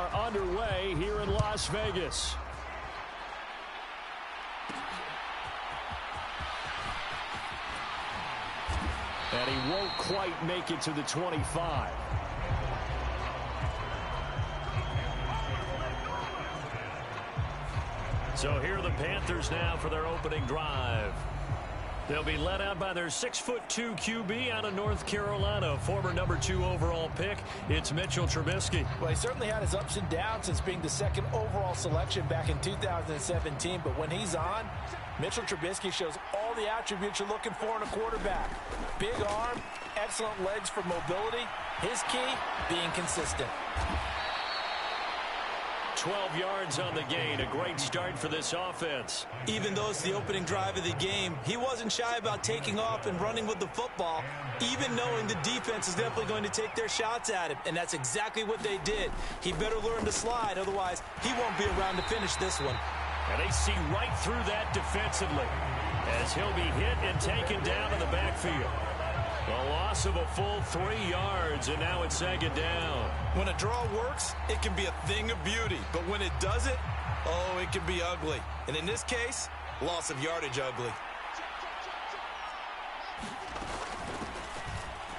are underway here in Las Vegas. And he won't quite make it to the 25. So here are the Panthers now for their opening drive. They'll be led out by their 6'2" QB out of North Carolina, former number 2 overall pick. It's Mitchell Trubisky. Well, he certainly had his ups and downs since being the 2nd overall selection back in 2017. But when he's on, Mitchell Trubisky shows all the attributes you're looking for in a quarterback. Big arm, excellent legs for mobility. His key, being consistent. 12 yards on the gain. A great start for this offense. Even though it's the opening drive of the game, he wasn't shy about taking off and running with the football, even knowing the defense is definitely going to take their shots at him. And that's exactly what they did. He better learn to slide, otherwise he won't be around to finish this one. And they see right through that defensively as he'll be hit and taken down in the backfield. A loss of a full 3 yards, and now it's 2nd down. When a draw works, it can be a thing of beauty. But when it doesn't, oh, it can be ugly. And in this case, loss of yardage ugly.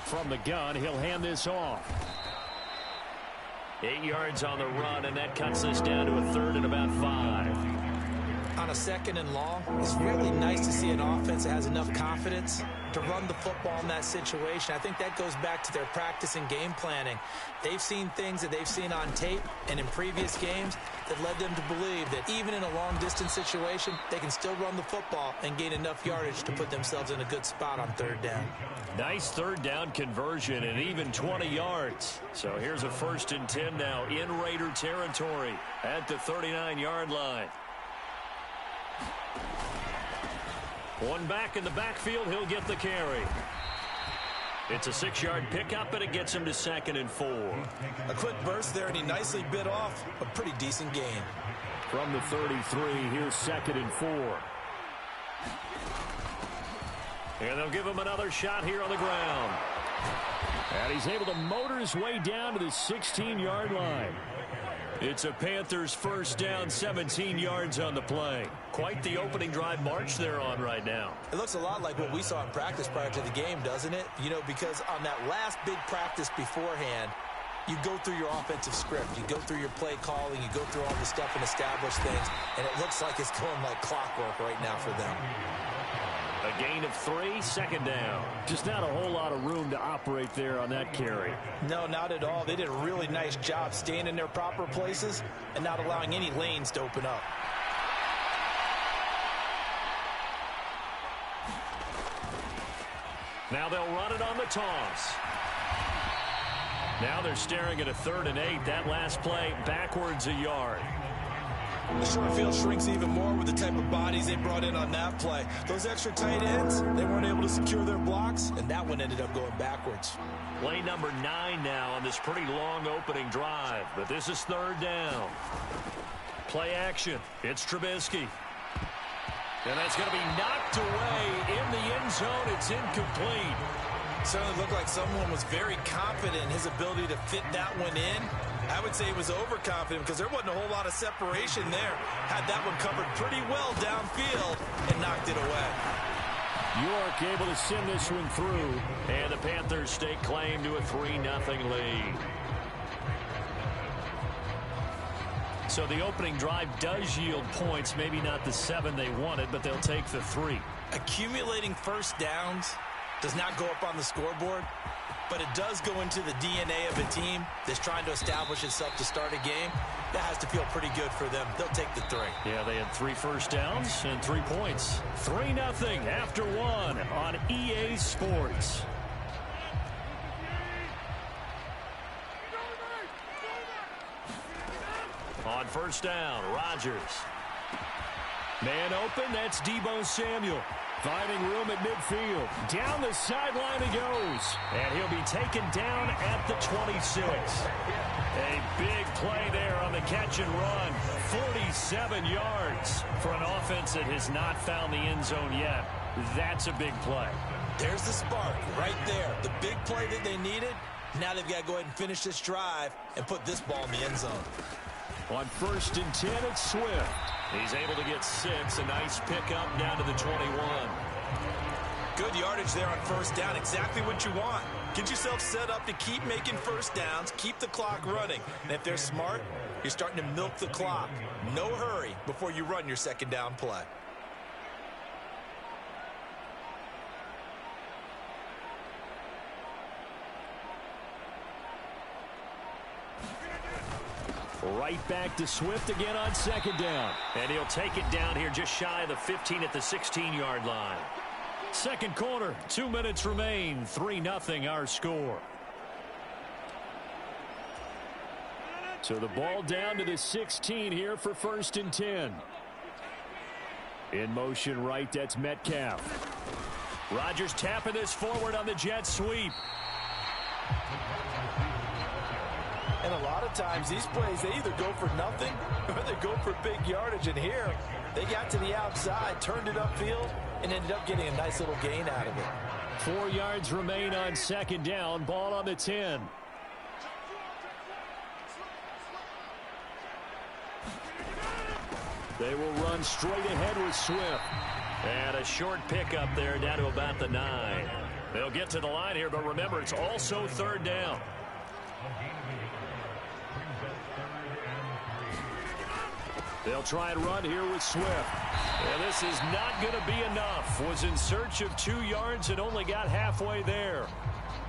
From the gun, he'll hand this off. 8 yards on the run, and that cuts us down to a 3rd and about 5. On a 2nd and long, it's really nice to see an offense that has enough confidence to run the football in that situation. I think that goes back to their practice and game planning. They've seen things that they've seen on tape and in previous games that led them to believe that even in a long-distance situation, they can still run the football and gain enough yardage to put themselves in a good spot on 3rd down. Nice 3rd down conversion and even 20 yards. So here's a 1st and 10 now in Raider territory at the 39-yard line. One back in the backfield, he'll get the carry. It's a 6-yard pickup, and it gets him to 2nd and 4. A quick burst there, and he nicely bit off a pretty decent gain. From the 33, here's 2nd and 4. And they'll give him another shot here on the ground. And he's able to motor his way down to the 16-yard line. It's a Panthers 1st down, 17 yards on the play. Quite the opening drive march they're on right now. It looks a lot like what we saw in practice prior to the game, doesn't it? You know, because on that last big practice beforehand, you go through your offensive script. You go through your play calling. You go through all the stuff and establish things. And it looks like it's going like clockwork right now for them. A gain of 3, 2nd down. Just not a whole lot of room to operate there on that carry. No, not at all. They did a really nice job staying in their proper places and not allowing any lanes to open up. Now they'll run it on the toss. Now they're staring at a 3rd and 8. That last play backwards a yard. The short field shrinks even more with the type of bodies they brought in on that play. Those extra tight ends, they weren't able to secure their blocks, and that one ended up going backwards. Play number 9 now on this pretty long opening drive, but this is 3rd down. Play action. It's Trubisky. And that's going to be knocked away in the end zone. It's incomplete. Certainly looked like someone was very confident in his ability to fit that one in. I would say he was overconfident because there wasn't a whole lot of separation there. Had that one covered pretty well downfield and knocked it away. York able to send this one through. And the Panthers stake claim to a 3-0 lead. So the opening drive does yield points. Maybe not the 7 they wanted, but they'll take the 3. Accumulating 1st downs does not go up on the scoreboard, but it does go into the DNA of a team that's trying to establish itself to start a game. That has to feel pretty good for them. They'll take the 3. Yeah, they had 3 first downs and 3 points. 3-0 after 1 on EA Sports. On 1st down, Rodgers. Man open, that's Deebo Samuel. Finding room at midfield. Down the sideline he goes. And he'll be taken down at the 26. A big play there on the catch and run. 47 yards for an offense that has not found the end zone yet. That's a big play. There's the spark right there. The big play that they needed, Now they've got to go ahead and finish this drive and put this ball in the end zone. On 1st and 10, it's Swift. He's able to get 6. A nice pickup down to the 21. Good yardage there on 1st down. Exactly what you want. Get yourself set up to keep making 1st downs, keep the clock running. And if they're smart, you're starting to milk the clock. No hurry before you run your 2nd down play. Right back to Swift again on 2nd down. And he'll take it down here just shy of the 15 at the 16-yard line. 2nd quarter, 2 minutes remain. 3-0 our score. So the ball down to the 16 here for 1st and 10. In motion right, that's Metcalf. Rodgers tapping this forward on the jet sweep. And a lot of times these plays, they either go for nothing or they go for big yardage. And here, they got to the outside, turned it upfield, and ended up getting a nice little gain out of it. 4 yards remain on 2nd down. Ball on the 10. They will run straight ahead with Swift. And a short pickup there down to about the 9. They'll get to the line here, but remember, it's also 3rd down. They'll try and run here with Swift. And this is not going to be enough. Was in search of 2 yards and only got halfway there.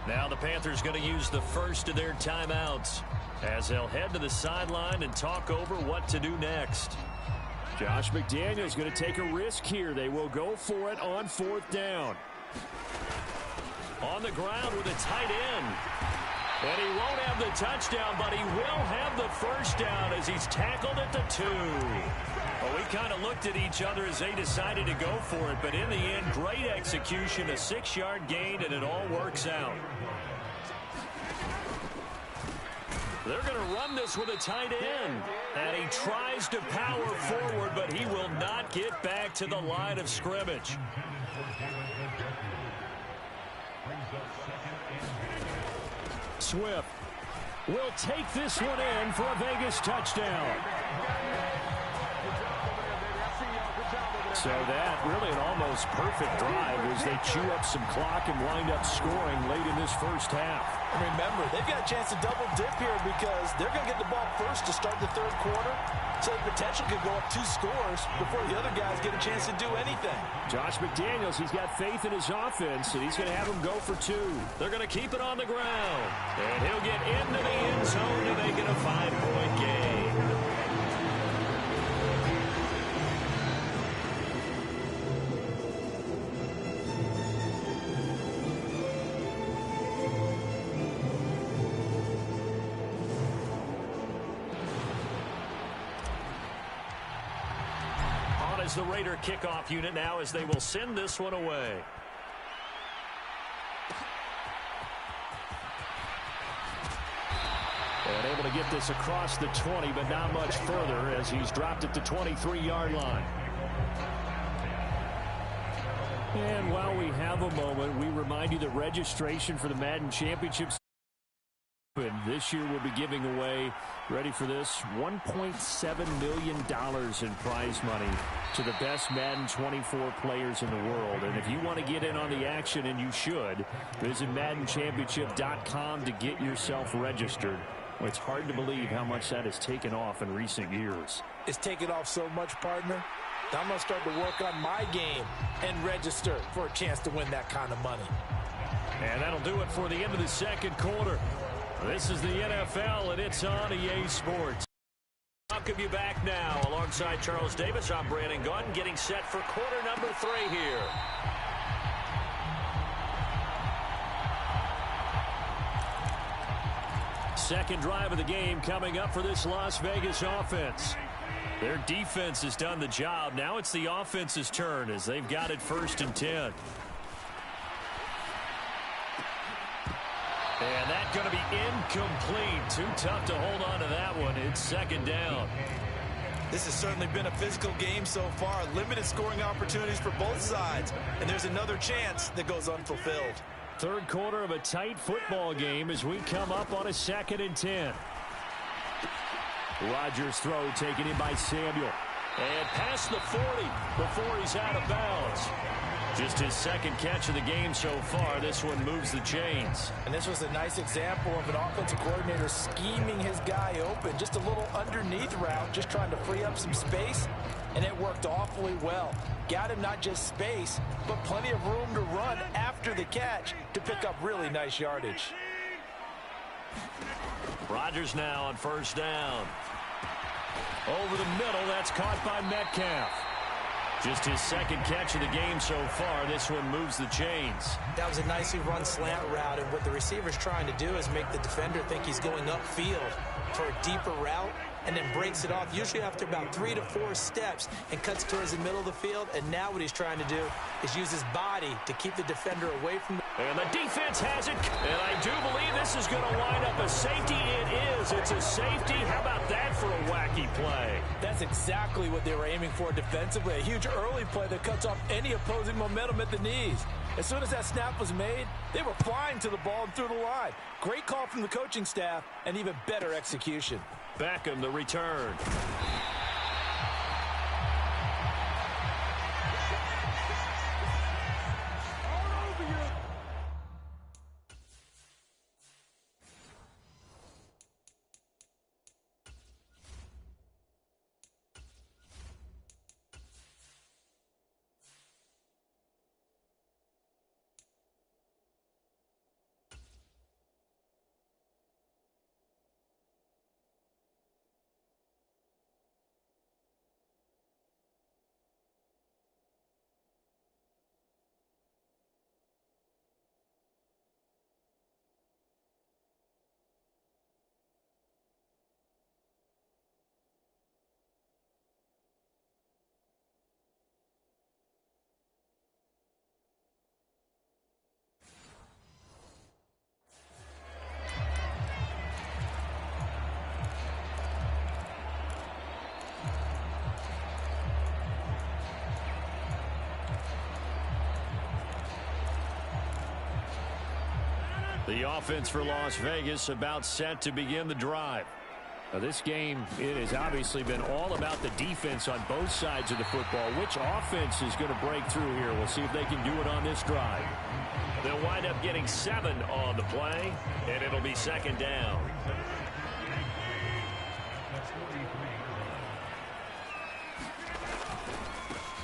Now the Panthers going to use the first of their timeouts as they'll head to the sideline and talk over what to do next. Josh McDaniels going to take a risk here. They will go for it on 4th down. On the ground with a tight end. And he won't have the touchdown, but he will have the 1st down as he's tackled at the 2. Well, we kind of looked at each other as they decided to go for it, but in the end, great execution, a 6-yard gain, and it all works out. They're going to run this with a tight end. And he tries to power forward, but he will not get back to the line of scrimmage. Swift will take this one in for a Vegas touchdown. So that really an almost perfect drive as they chew up some clock and wind up scoring late in this 1st half. And remember, they've got a chance to double dip here because they're going to get the ball first to start the 3rd quarter. So the potential could go up 2 scores before the other guys get a chance to do anything. Josh McDaniels, he's got faith in his offense, and he's going to have them go for 2. They're going to keep it on the ground. And he'll get into the end zone to make it a 5-point game. As the Raider kickoff unit now as they will send this one away. And able to get this across the 20, but not much further as he's dropped it to 23-yard line. And while we have a moment, we remind you that registration for the Madden Championships this year we'll be giving away, ready for this, $1.7 million in prize money to the best Madden 24 players in the world. And if you want to get in on the action, and you should, visit MaddenChampionship.com to get yourself registered. Well, it's hard to believe how much that has taken off in recent years. It's taken off so much, partner. I'm going to start to work on my game and register for a chance to win that kind of money. And that'll do it for the end of the 2nd quarter. This is the NFL, and it's on EA Sports. Welcome you back now. Alongside Charles Davis, I'm Brandon Gunn, getting set for quarter number 3 here. Second drive of the game coming up for this Las Vegas offense. Their defense has done the job. Now it's the offense's turn as they've got it 1st and 10. And that's going to be incomplete. Too tough to hold on to that one. It's 2nd down. This has certainly been a physical game so far. Limited scoring opportunities for both sides. And there's another chance that goes unfulfilled. Third quarter of a tight football game as we come up on a 2nd and 10. Rodgers' throw taken in by Samuel. And past the 40 before he's out of bounds. Just his 2nd catch of the game so far. This one moves the chains. And this was a nice example of an offensive coordinator scheming his guy open. Just a little underneath route, just trying to free up some space. And it worked awfully well. Got him not just space, but plenty of room to run after the catch to pick up really nice yardage. Rodgers now on 1st down. Over the middle, that's caught by Metcalf. Just his 2nd catch of the game so far. This one moves the chains. That was a nicely run slant route, and what the receiver's trying to do is make the defender think he's going upfield for a deeper route, and then breaks it off, usually after about 3 to 4 steps, and cuts towards the middle of the field. And now what he's trying to do is use his body to keep the defender away from the... And the defense has it. And I do believe this is going to wind up a safety. It is. It's a safety. How about that for a wacky play? That's exactly what they were aiming for defensively. A huge early play that cuts off any opposing momentum at the knees. As soon as that snap was made, they were flying to the ball and through the line. Great call from the coaching staff and even better execution. Beckham, the return. The offense for Las Vegas about set to begin the drive. Now this game, it has obviously been all about the defense on both sides of the football. Which offense is going to break through here? We'll see if they can do it on this drive. They'll wind up getting 7 on the play, and it'll be 2nd down.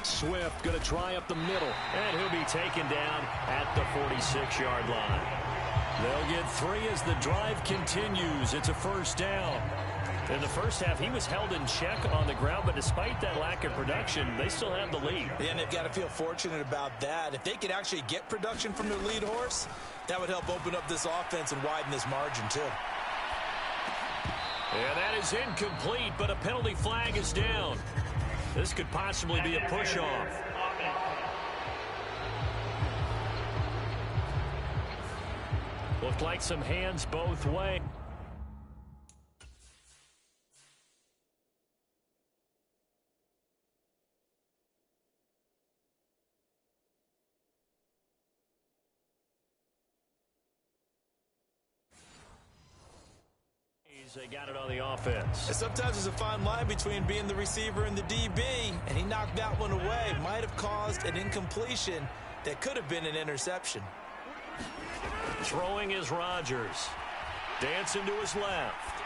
Swift going to try up the middle, and he'll be taken down at the 46-yard line. They'll get 3 as the drive continues. It's a 1st down. In the first half, he was held in check on the ground, but despite that lack of production, they still have the lead. And they've got to feel fortunate about that. If they could actually get production from their lead horse, that would help open up this offense and widen this margin, too. And that is incomplete, but a penalty flag is down. This could possibly be a push-off. Looked like some hands both ways. They got it on the offense. And sometimes there's a fine line between being the receiver and the DB, and he knocked that one away. Might have caused an incompletion that could have been an interception. Throwing is Rodgers. Dancing to his left.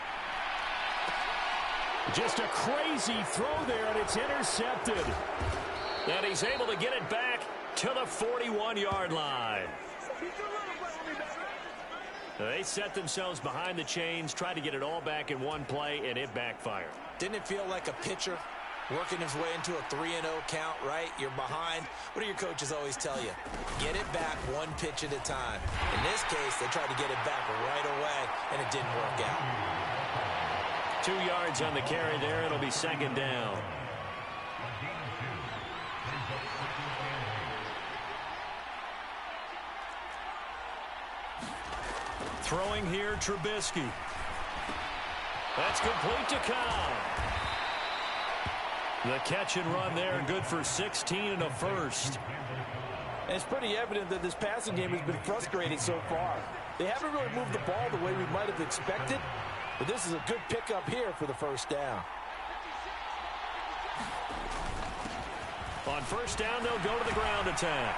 Just a crazy throw there, and it's intercepted. And he's able to get it back to the 41-yard line. They set themselves behind the chains, tried to get it all back in one play, and it backfired. Didn't it feel like a pitcher working his way into a 3-0 count, right? You're behind. What do your coaches always tell you? Get it back one pitch at a time. In this case, they tried to get it back right away, and it didn't work out. 2 yards on the carry there. It'll be 2nd down. Throwing here, Trubisky. That's complete to Cobb. The catch and run there, good for 16 and a first. And it's pretty evident that this passing game has been frustrating so far. They haven't really moved the ball the way we might have expected, but this is a good pickup here for the first down. On first down, they'll go to the ground attack.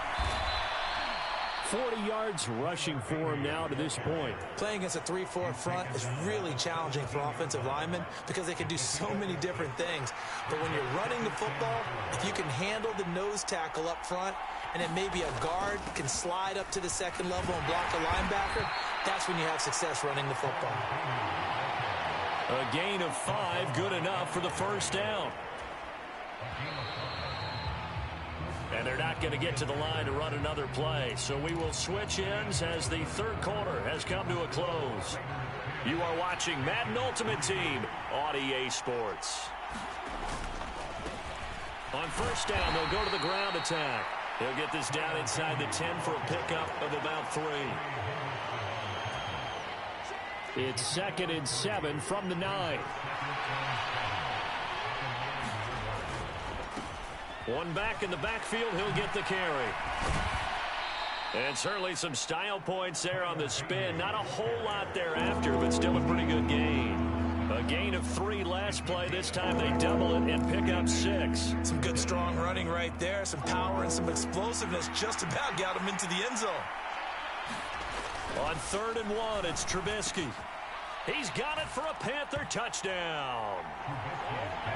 40 yards rushing for him now to this point. Playing against a 3-4 front is really challenging for offensive linemen because they can do so many different things. But when you're running the football, if you can handle the nose tackle up front, and then maybe a guard can slide up to the second level and block a linebacker, that's when you have success running the football. A gain of 5, good enough for the first down. And they're not going to get to the line to run another play. So we will switch ends as the third quarter has come to a close. You are watching Madden Ultimate Team on EA Sports. On first down, they'll go to the ground attack. He'll get this down inside the 10 for a pickup of about 3. It's 2nd and 7 from the 9. One back in the backfield, he'll get the carry. And certainly some style points there on the spin. Not a whole lot thereafter, but still a pretty good gain. A gain of 3 last play. This time they double it and pick up 6. Some good strong running right there. Some power and some explosiveness just about got him into the end zone. On 3rd and 1, it's Trubisky. He's got it for a Panther touchdown.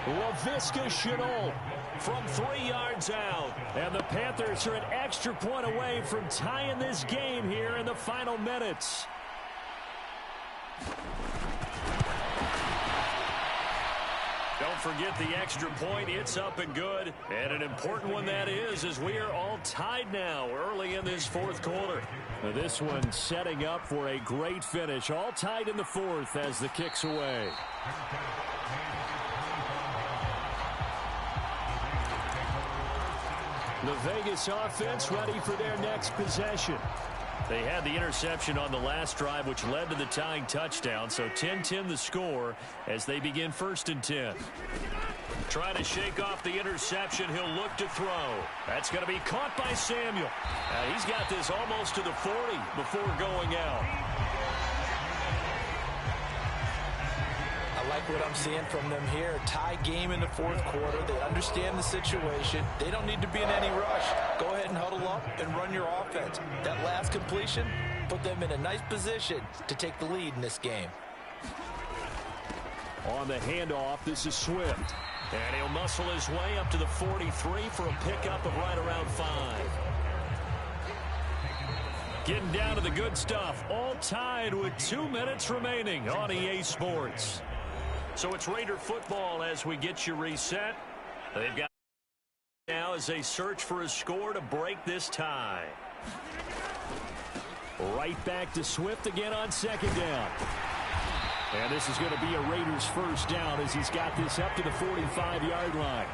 Laviska Shenault from 3 yards out. And the Panthers are an extra point away from tying this game here in the final minutes. Don't forget the extra point. It's up and good. And an important one that is, as we are all tied now early in this fourth quarter. Now this one setting up for a great finish. All tied in the fourth as the kick's away. The Vegas offense ready for their next possession. They had the interception on the last drive, which led to the tying touchdown. So 10-10 the score as they begin 1st and 10. Trying to shake off the interception. He'll look to throw. That's going to be caught by Samuel. He's got this almost to the 40 before going out. I like what I'm seeing from them here. Tie game in the fourth quarter. They understand the situation. They don't need to be in any rush. Go ahead and huddle up and run your offense. That last completion put them in a nice position to take the lead in this game. On the handoff, this is Swift. And he'll muscle his way up to the 43 for a pickup of right around 5. Getting down to the good stuff. All tied with 2 minutes remaining on EA Sports. So it's Raider football as we get you reset. They've got now as they search for a score to break this tie. Right back to Swift again on 2nd down. And this is going to be a Raiders first down as he's got this up to the 45-yard line.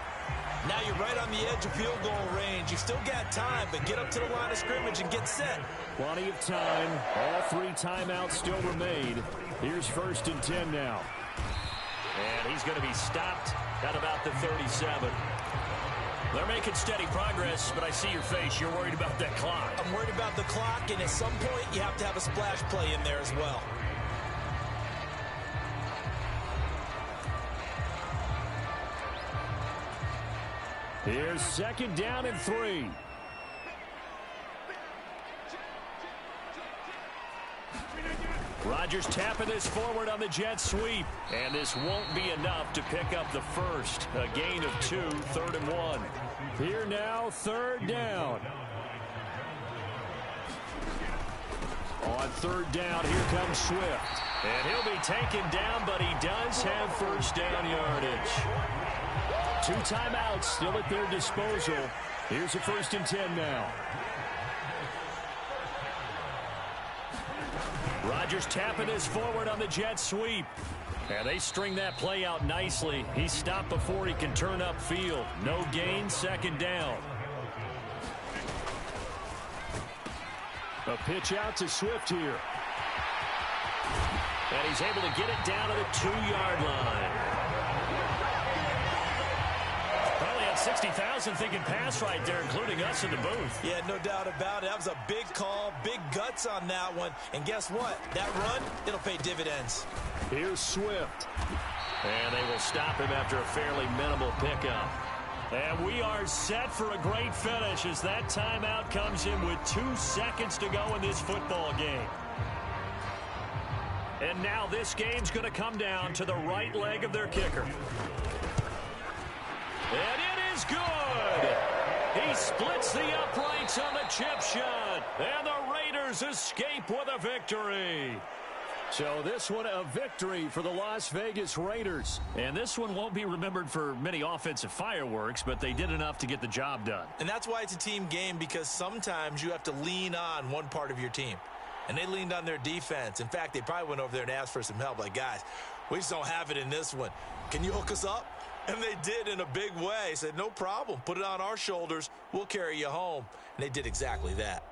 Now you're right on the edge of field goal range. You've still got time, but get up to the line of scrimmage and get set. Plenty of time. All 3 timeouts still remain. Here's 1st and 10 now. And he's going to be stopped at about the 37. They're making steady progress, but I see your face. You're worried about that clock. I'm worried about the clock, and at some point you have to have a splash play in there as well. Here's 2nd down and 3. Rodgers tapping this forward on the jet sweep. And this won't be enough to pick up the first. A gain of 2, 3rd and 1. Here now, 3rd down. On 3rd down, here comes Swift. And he'll be taken down, but he does have first down yardage. 2 timeouts still at their disposal. Here's a 1st and 10 now. Rodgers tapping this forward on the jet sweep. And they string that play out nicely. He's stopped before he can turn upfield. No gain, 2nd down. A pitch out to Swift here. And he's able to get it down to the 2-yard line. about 60,000 thinking pass right there, including us in the booth. Yeah, no doubt about it. That was a big call, big guts on that one. And guess what? That run, it'll pay dividends. Here's Swift. And they will stop him after a fairly minimal pickup. And we are set for a great finish as that timeout comes in with 2 seconds to go in this football game. And now this game's going to come down to the right leg of their kicker. And it is good. He splits the uprights on the chip shot. And the Raiders escape with a victory. So this one a victory for the Las Vegas Raiders. And this one won't be remembered for many offensive fireworks, but they did enough to get the job done. And that's why it's a team game, because sometimes you have to lean on one part of your team. And they leaned on their defense. In fact, they probably went over there and asked for some help. Like, guys, we just don't have it in this one. Can you hook us up? And they did in a big way. Said, no problem. Put it on our shoulders. We'll carry you home. And they did exactly that.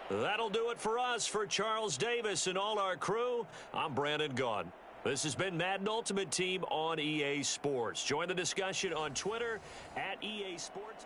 That'll do it for us. For Charles Davis and all our crew, I'm Brandon Gaudin. This has been Madden Ultimate Team on EA Sports. Join the discussion on Twitter at EA Sports.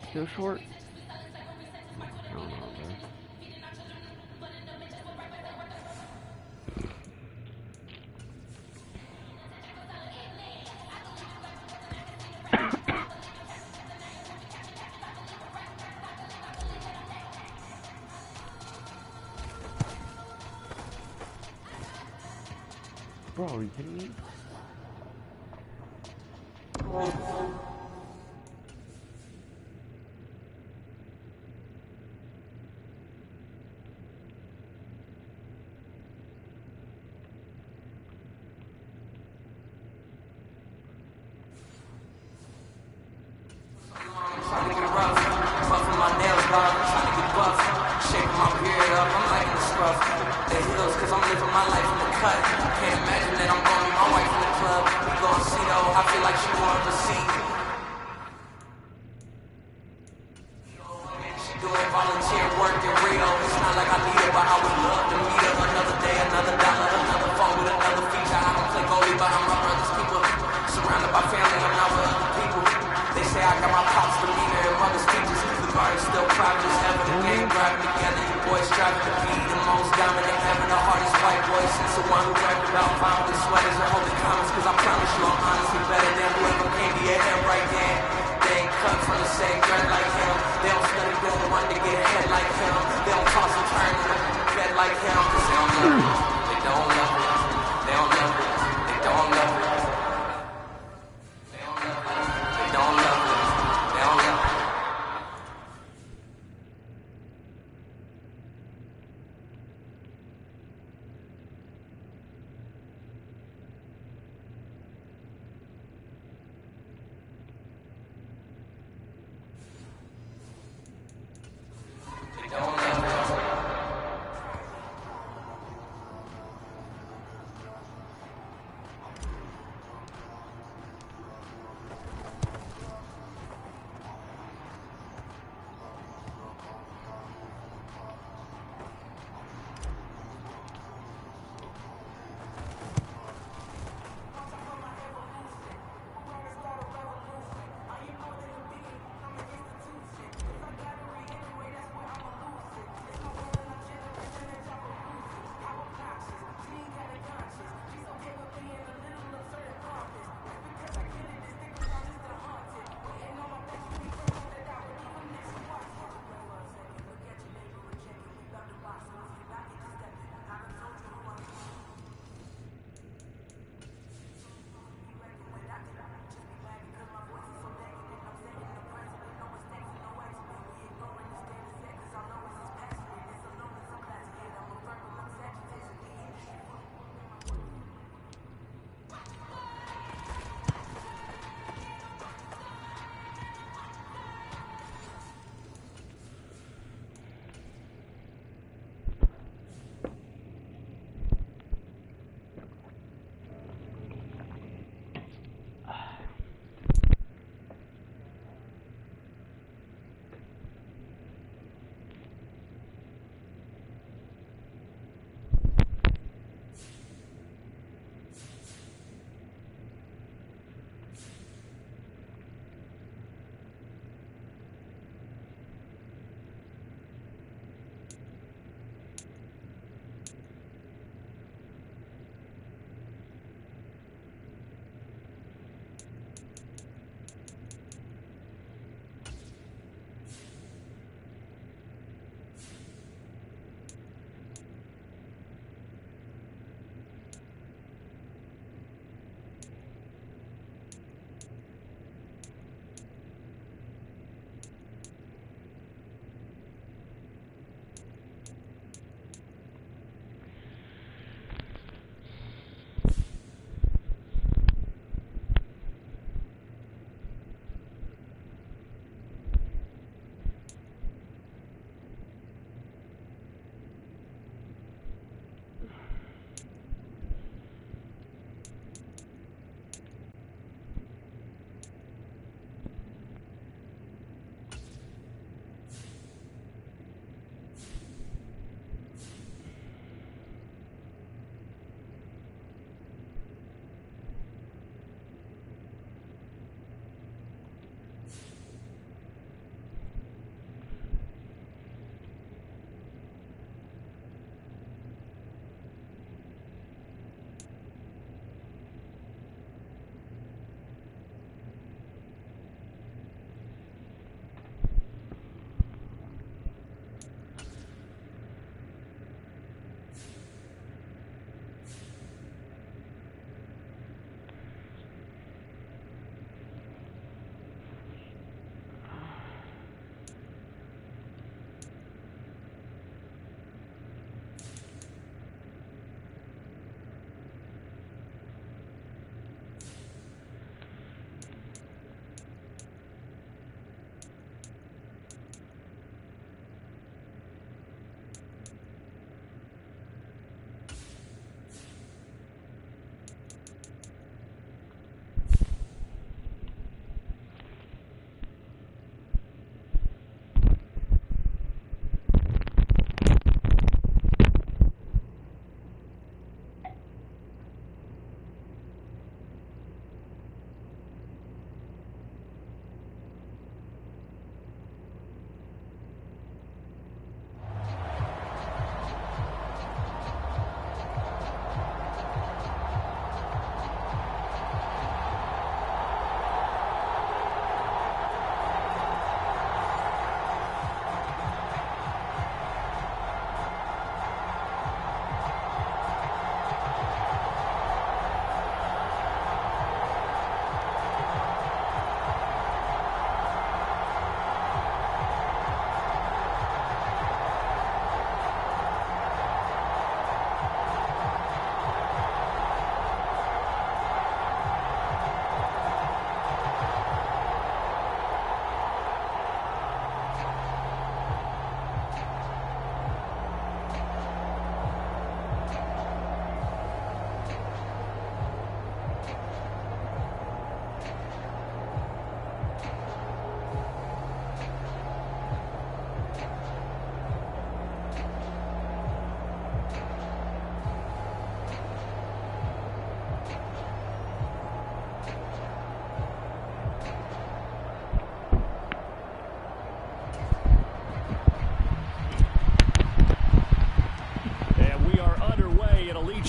Still short? I don't know, bro. Bro, are you kidding me?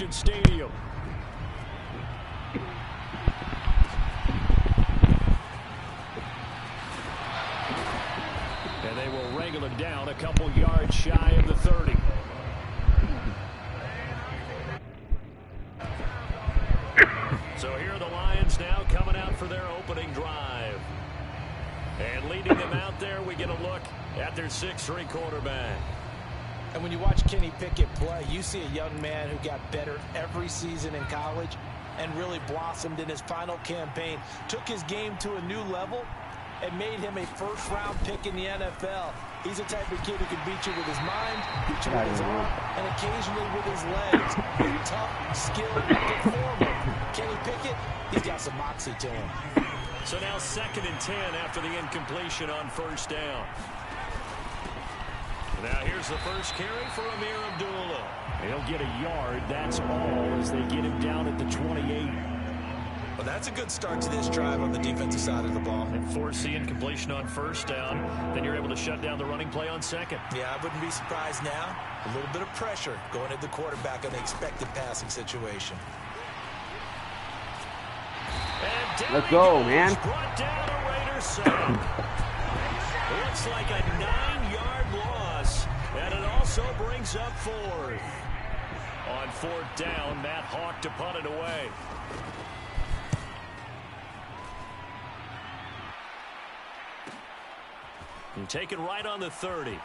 Allegiant Stadium. And they will wrangle him down a couple yards shy of the 30. So here are the Lions now coming out for their opening drive. And leading them out there, we get a look at their 6'3" quarterback. And when you watch Kenny Pickett play, you see a young man who got better every season in college and really blossomed in his final campaign. Took his game to a new level and made him a first-round pick in the NFL. He's the type of kid who can beat you with his mind, beat you with his arm, and occasionally with his legs. A tough, skilled performer. Kenny Pickett, he's got some moxie to him. So now 2nd and 10 after the incompletion on first down. Now here's the first carry for Amir Abdullah. He'll get a yard, that's all, as they get him down at the 28. Well, that's a good start to this drive on the defensive side of the ball. And force the incompletion on first down. Then you're able to shut down the running play on second. Yeah, I wouldn't be surprised now. A little bit of pressure going at the quarterback on the expected passing situation. Let's go, man. Brought down a Raiders side. Looks like a 9-yard loss, and it also brings up 4th. On 4th down, Matt Hawk to punt it away. And taken right on the 30.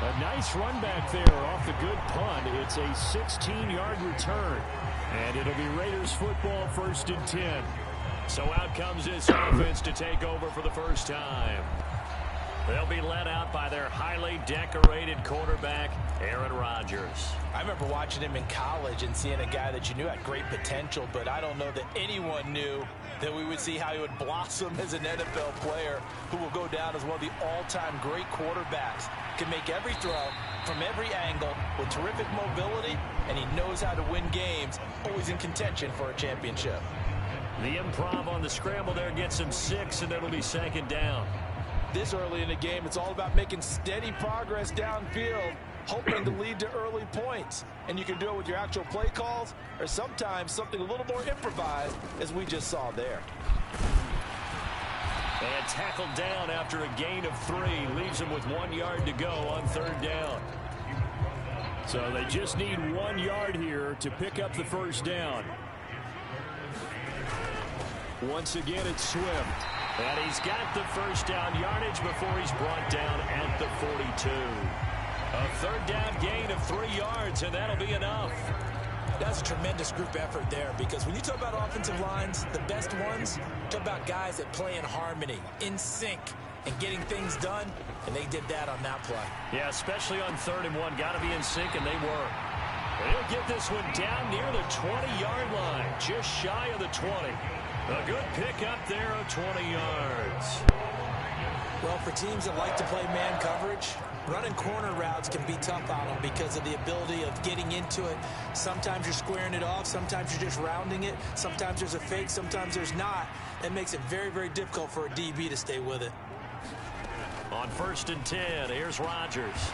A nice run back there off the good punt. It's a 16-yard return. And it'll be Raiders football 1st and 10. So out comes this offense to take over for the first time. They'll be led out by their highly decorated quarterback, Aaron Rodgers. I remember watching him in college and seeing a guy that you knew had great potential, but I don't know that anyone knew that we would see how he would blossom as an NFL player who will go down as one of the all-time great quarterbacks. Can make every throw from every angle with terrific mobility, and he knows how to win games, always in contention for a championship. The improv on the scramble there gets him 6, and it'll be 2nd down. This early in the game, it's all about making steady progress downfield, hoping to lead to early points. And you can do it with your actual play calls or sometimes something a little more improvised, as we just saw there. And tackled down after a gain of 3. Leaves him with 1 yard to go on 3rd down. So they just need 1 yard here to pick up the first down. Once again, it's Swift. And he's got the first down yardage before he's brought down at the 42. A 3rd down gain of 3 yards, and that'll be enough. That's a tremendous group effort there, because when you talk about offensive lines, the best ones, talk about guys that play in harmony, in sync, and getting things done, and they did that on that play. Yeah, especially on 3rd and 1. Got to be in sync, and they were. And he'll get this one down near the 20-yard line, just shy of the 20. A good pickup there of 20 yards. Well, for teams that like to play man coverage, running corner routes can be tough on them because of the ability of getting into it. Sometimes you're squaring it off. Sometimes you're just rounding it. Sometimes there's a fake. Sometimes there's not. It makes it very, very difficult for a DB to stay with it. On 1st and 10, here's Rodgers.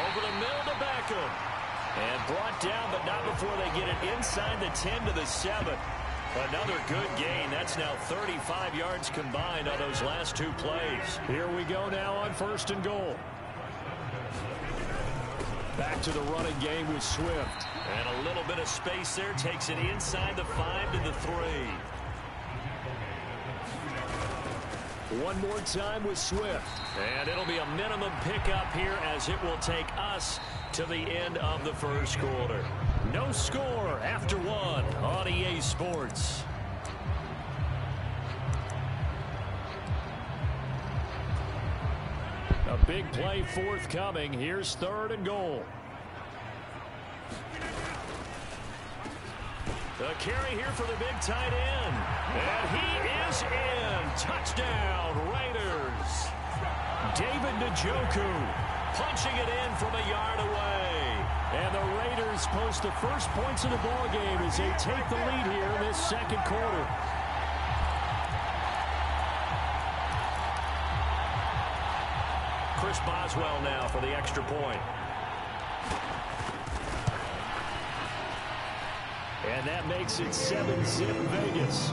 Over the middle to Beckham. And brought down, but not before they get it inside the 10 to the 7. Another good gain. That's now 35 yards combined on those last 2 plays. Here we go now on 1st and goal. Back to the running game with Swift. And a little bit of space there. Takes it inside the 5 to the 3. One more time with Swift. And it'll be a minimum pickup here as it will take us to the end of the first quarter. No score after 1 on EA Sports. A big play forthcoming. Here's 3rd and goal. The carry here for the big tight end. And he is in. Touchdown, Raiders. David Njoku punching it in from a yard away. And the Raiders post the first points of the ball game as they take the lead here in this 2nd quarter. Chris Boswell now for the extra point. And that makes it 7-zip Vegas.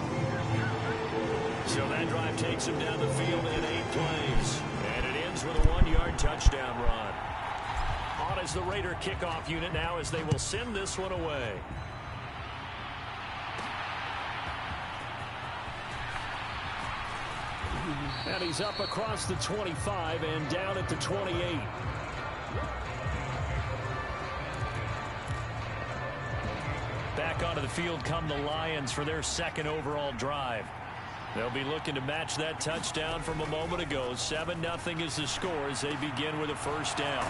So that drive takes him down the field in 8 plays. And it ends with a 1-yard touchdown run. On as the Raider kickoff unit now as they will send this one away. And he's up across the 25 and down at the 28. Back onto the field come the Lions for their second overall drive. They'll be looking to match that touchdown from a moment ago. 7-0 is the score as they begin with a first down.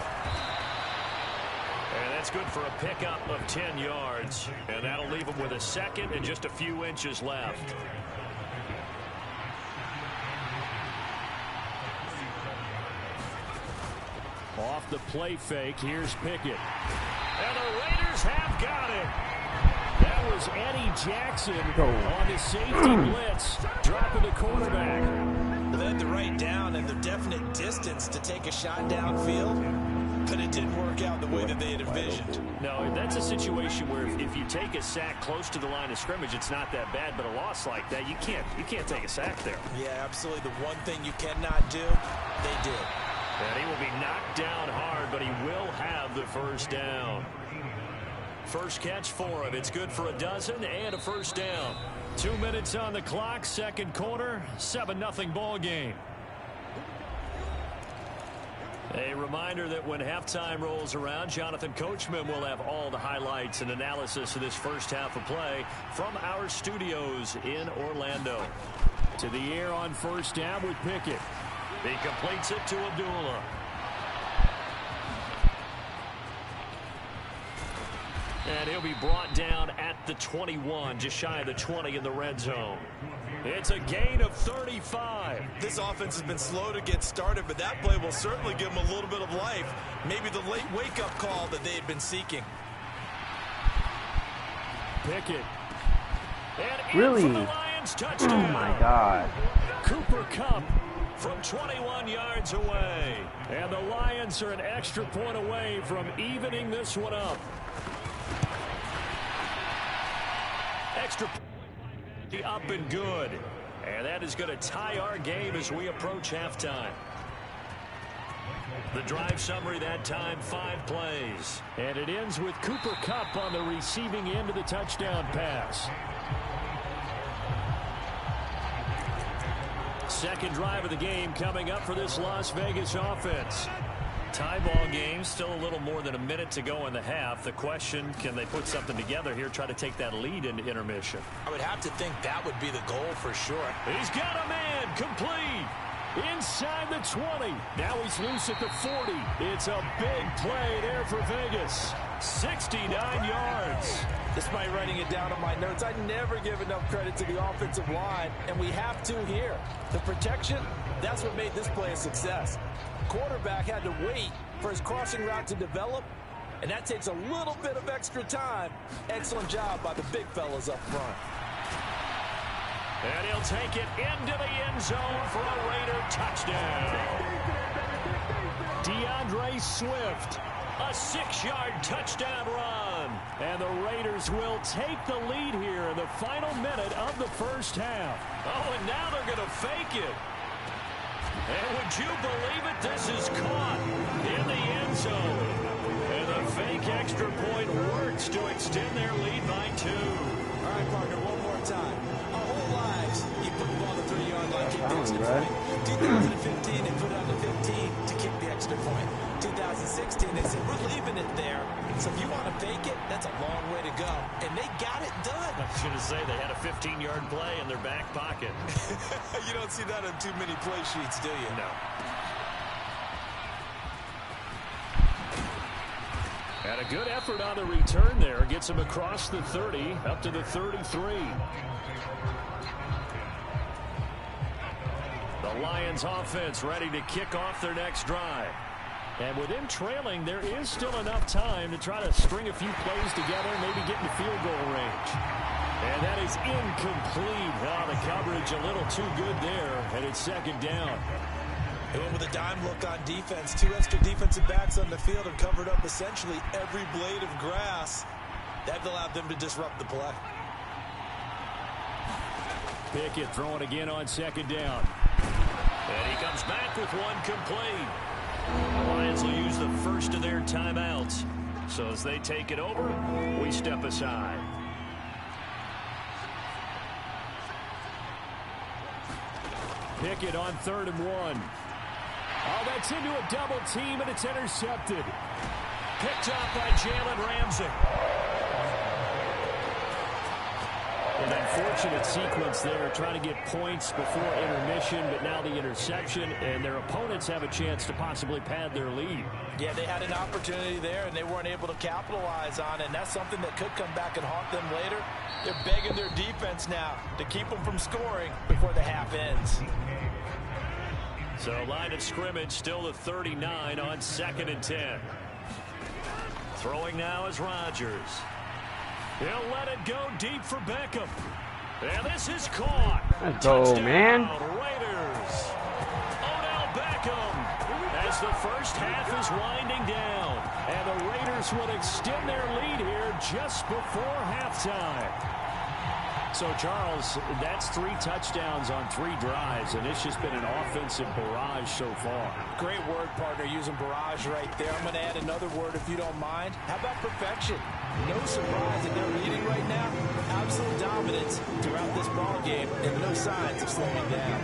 And that's good for a pickup of 10 yards. And that'll leave them with a second and just a few inches left. Off the play fake, here's Pickett. And the Raiders have got it. That was Eddie Jackson on the safety blitz, dropping the quarterback. They had the right down and the definite distance to take a shot downfield, but it didn't work out the way that they had envisioned. No, that's a situation where if you take a sack close to the line of scrimmage, it's not that bad, but a loss like that, you can't take a sack there. Yeah, absolutely. The one thing you cannot do, they did. And he will be knocked down hard, but he will have the first down. First catch for him. It's good for a dozen and a first down. 2 minutes on the clock, second quarter, 7-0 ball game. A reminder that when halftime rolls around, Jonathan Coachman will have all the highlights and analysis of this first half of play from our studios in Orlando. To the air on first down with Pickett. He completes it to Abdullah. And he'll be brought down at the 21, just shy of the 20 in the red zone. It's a gain of 35. This offense has been slow to get started, but that play will certainly give them a little bit of life. Maybe the late wake-up call that they had been seeking. Pickett. And really? in for the Lions, touchdown. Oh, my God. Cooper Kupp from 21 yards away. And the Lions are an extra point away from evening this one up. Extra up and good. And that is going to tie our game as we approach halftime. The drive summary that time, 5 plays. And it ends with Cooper Kupp on the receiving end of the touchdown pass. Second drive of the game coming up for this Las Vegas offense. Tie ball game, still a little more than a minute to go in the half. The question, can they put something together here, try to take that lead into intermission? I would have to think that would be the goal for sure. He's got a man, complete. Inside the 20. Now he's loose at the 40. It's a big play there for Vegas. 69 yards. Despite writing it down on my notes, I never give enough credit to the offensive line, and we have to here. The protection, that's what made this play a success. Quarterback had to wait for his crossing route to develop, and that takes a little bit of extra time. Excellent job by the big fellas up front. And he'll take it into the end zone for a Raider touchdown. DeAndre Swift, a 6-yard touchdown run. And the Raiders will take the lead here in the final minute of the first half. Oh, and now they're going to fake it. And would you believe it? This is caught in the end zone. And the fake extra point works to extend their lead by 2. All right, partner, one more time. Our whole lives, you put the ball on the 3-yard line, kick the extra point. 2015, they put it on the 15 to kick the extra point. 2016, they said, we're leaving it there. So if you want to fake it, that's a long way to go. And they got it done. I was going to say they had a 15-yard play in their back pocket. You don't see that on too many play sheets, do you? No. And a good effort on the return there. Gets him across the 30, up to the 33. The Lions offense ready to kick off their next drive. And with them trailing, there is still enough time to try to string a few plays together, maybe get in field goal range. And that is incomplete. Oh, the coverage a little too good there, and it's second down. They went with a dime look on defense. 2 extra defensive backs on the field and covered up essentially every blade of grass. That allowed them to disrupt the play. Pickett throwing again on second down. And he comes back with one complete. The Lions will use the first of their timeouts. So as they take it over, we step aside. Pickett on 3rd and 1. Oh, that's into a double team, and it's intercepted. Picked off by Jalen Ramsey. An unfortunate sequence there, trying to get points before intermission, but now the interception, and their opponents have a chance to possibly pad their lead. Yeah, they had an opportunity there, and they weren't able to capitalize on it, and that's something that could come back and haunt them later. They're begging their defense now to keep them from scoring before the half ends. So line of scrimmage still at 39 on 2nd and 10. Throwing now is Rodgers. He'll let it go deep for Beckham. And this is caught. Let's go, man. Raiders. Odell Beckham as the first half is winding down. And the Raiders will extend their lead here just before halftime. So, Charles, that's 3 touchdowns on 3 drives, and it's just been an offensive barrage so far. Great word, partner, using barrage right there. I'm going to add another word if you don't mind. How about perfection? No surprise that they're leading right now. Absolute dominance throughout this ball game, and no signs of slowing down.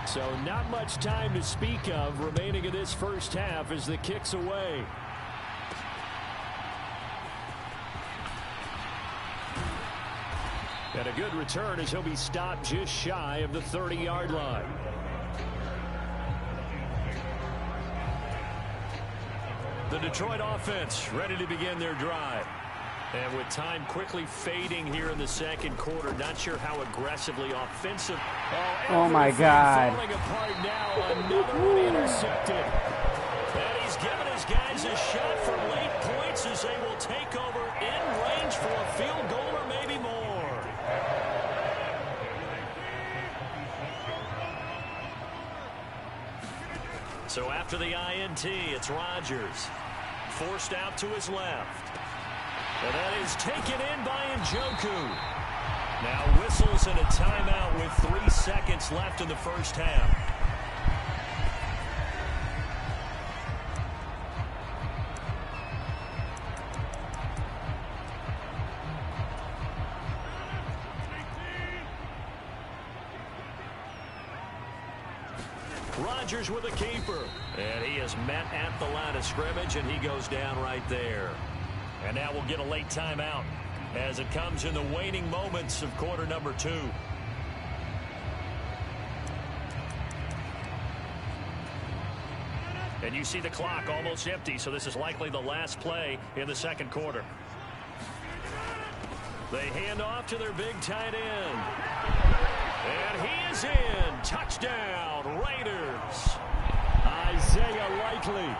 So not much time to speak of remaining in this first half as the kick's away. And a good return as he'll be stopped just shy of the 30-yard line. The Detroit offense ready to begin their drive. And with time quickly fading here in the second quarter, not sure how aggressively offensive. Oh my God. Falling apart now, another one intercepted. And he's given his guys a shot for late points as they will take over in range for a field goal or maybe more. So after the INT, it's Rodgers. Forced out to his left. And that is taken in by Njoku. Now whistles and a timeout with 3 seconds left in the first half. Rodgers with a keeper. And he is met at the line of scrimmage, and he goes down right there. And now we'll get a late timeout as it comes in the waning moments of quarter number 2. And you see the clock almost empty, so this is likely the last play in the second quarter. They hand off to their big tight end. And he is in. Touchdown, Raiders. Isaiah Likely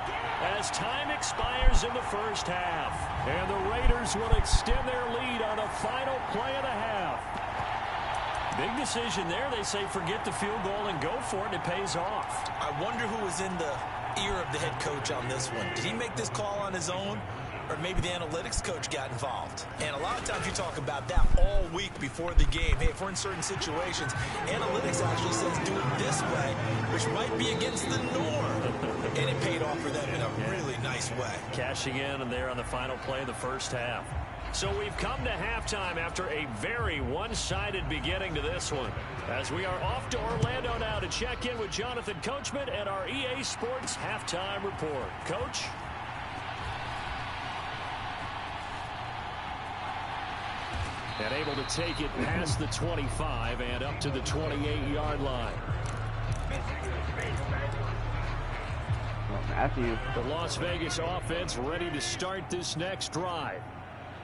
as time expires in the first half. And the Raiders will extend their lead on a final play of the half. Big decision there. They say forget the field goal and go for it. It pays off. I wonder who was in the ear of the head coach on this one. Did he make this call on his own? Or maybe the analytics coach got involved. And a lot of times you talk about that all week before the game. Hey, if we're in certain situations, analytics actually says do it this way, which might be against the norm. And it paid off for them in a really nice way. Cashing in and there on the final play of the first half. So we've come to halftime after a very one-sided beginning to this one. As we are off to Orlando now to check in with Jonathan Coachman at our EA Sports Halftime Report. Coach? And able to take it past the 25 and up to the 28-yard line. Matthew. The Las Vegas offense ready to start this next drive.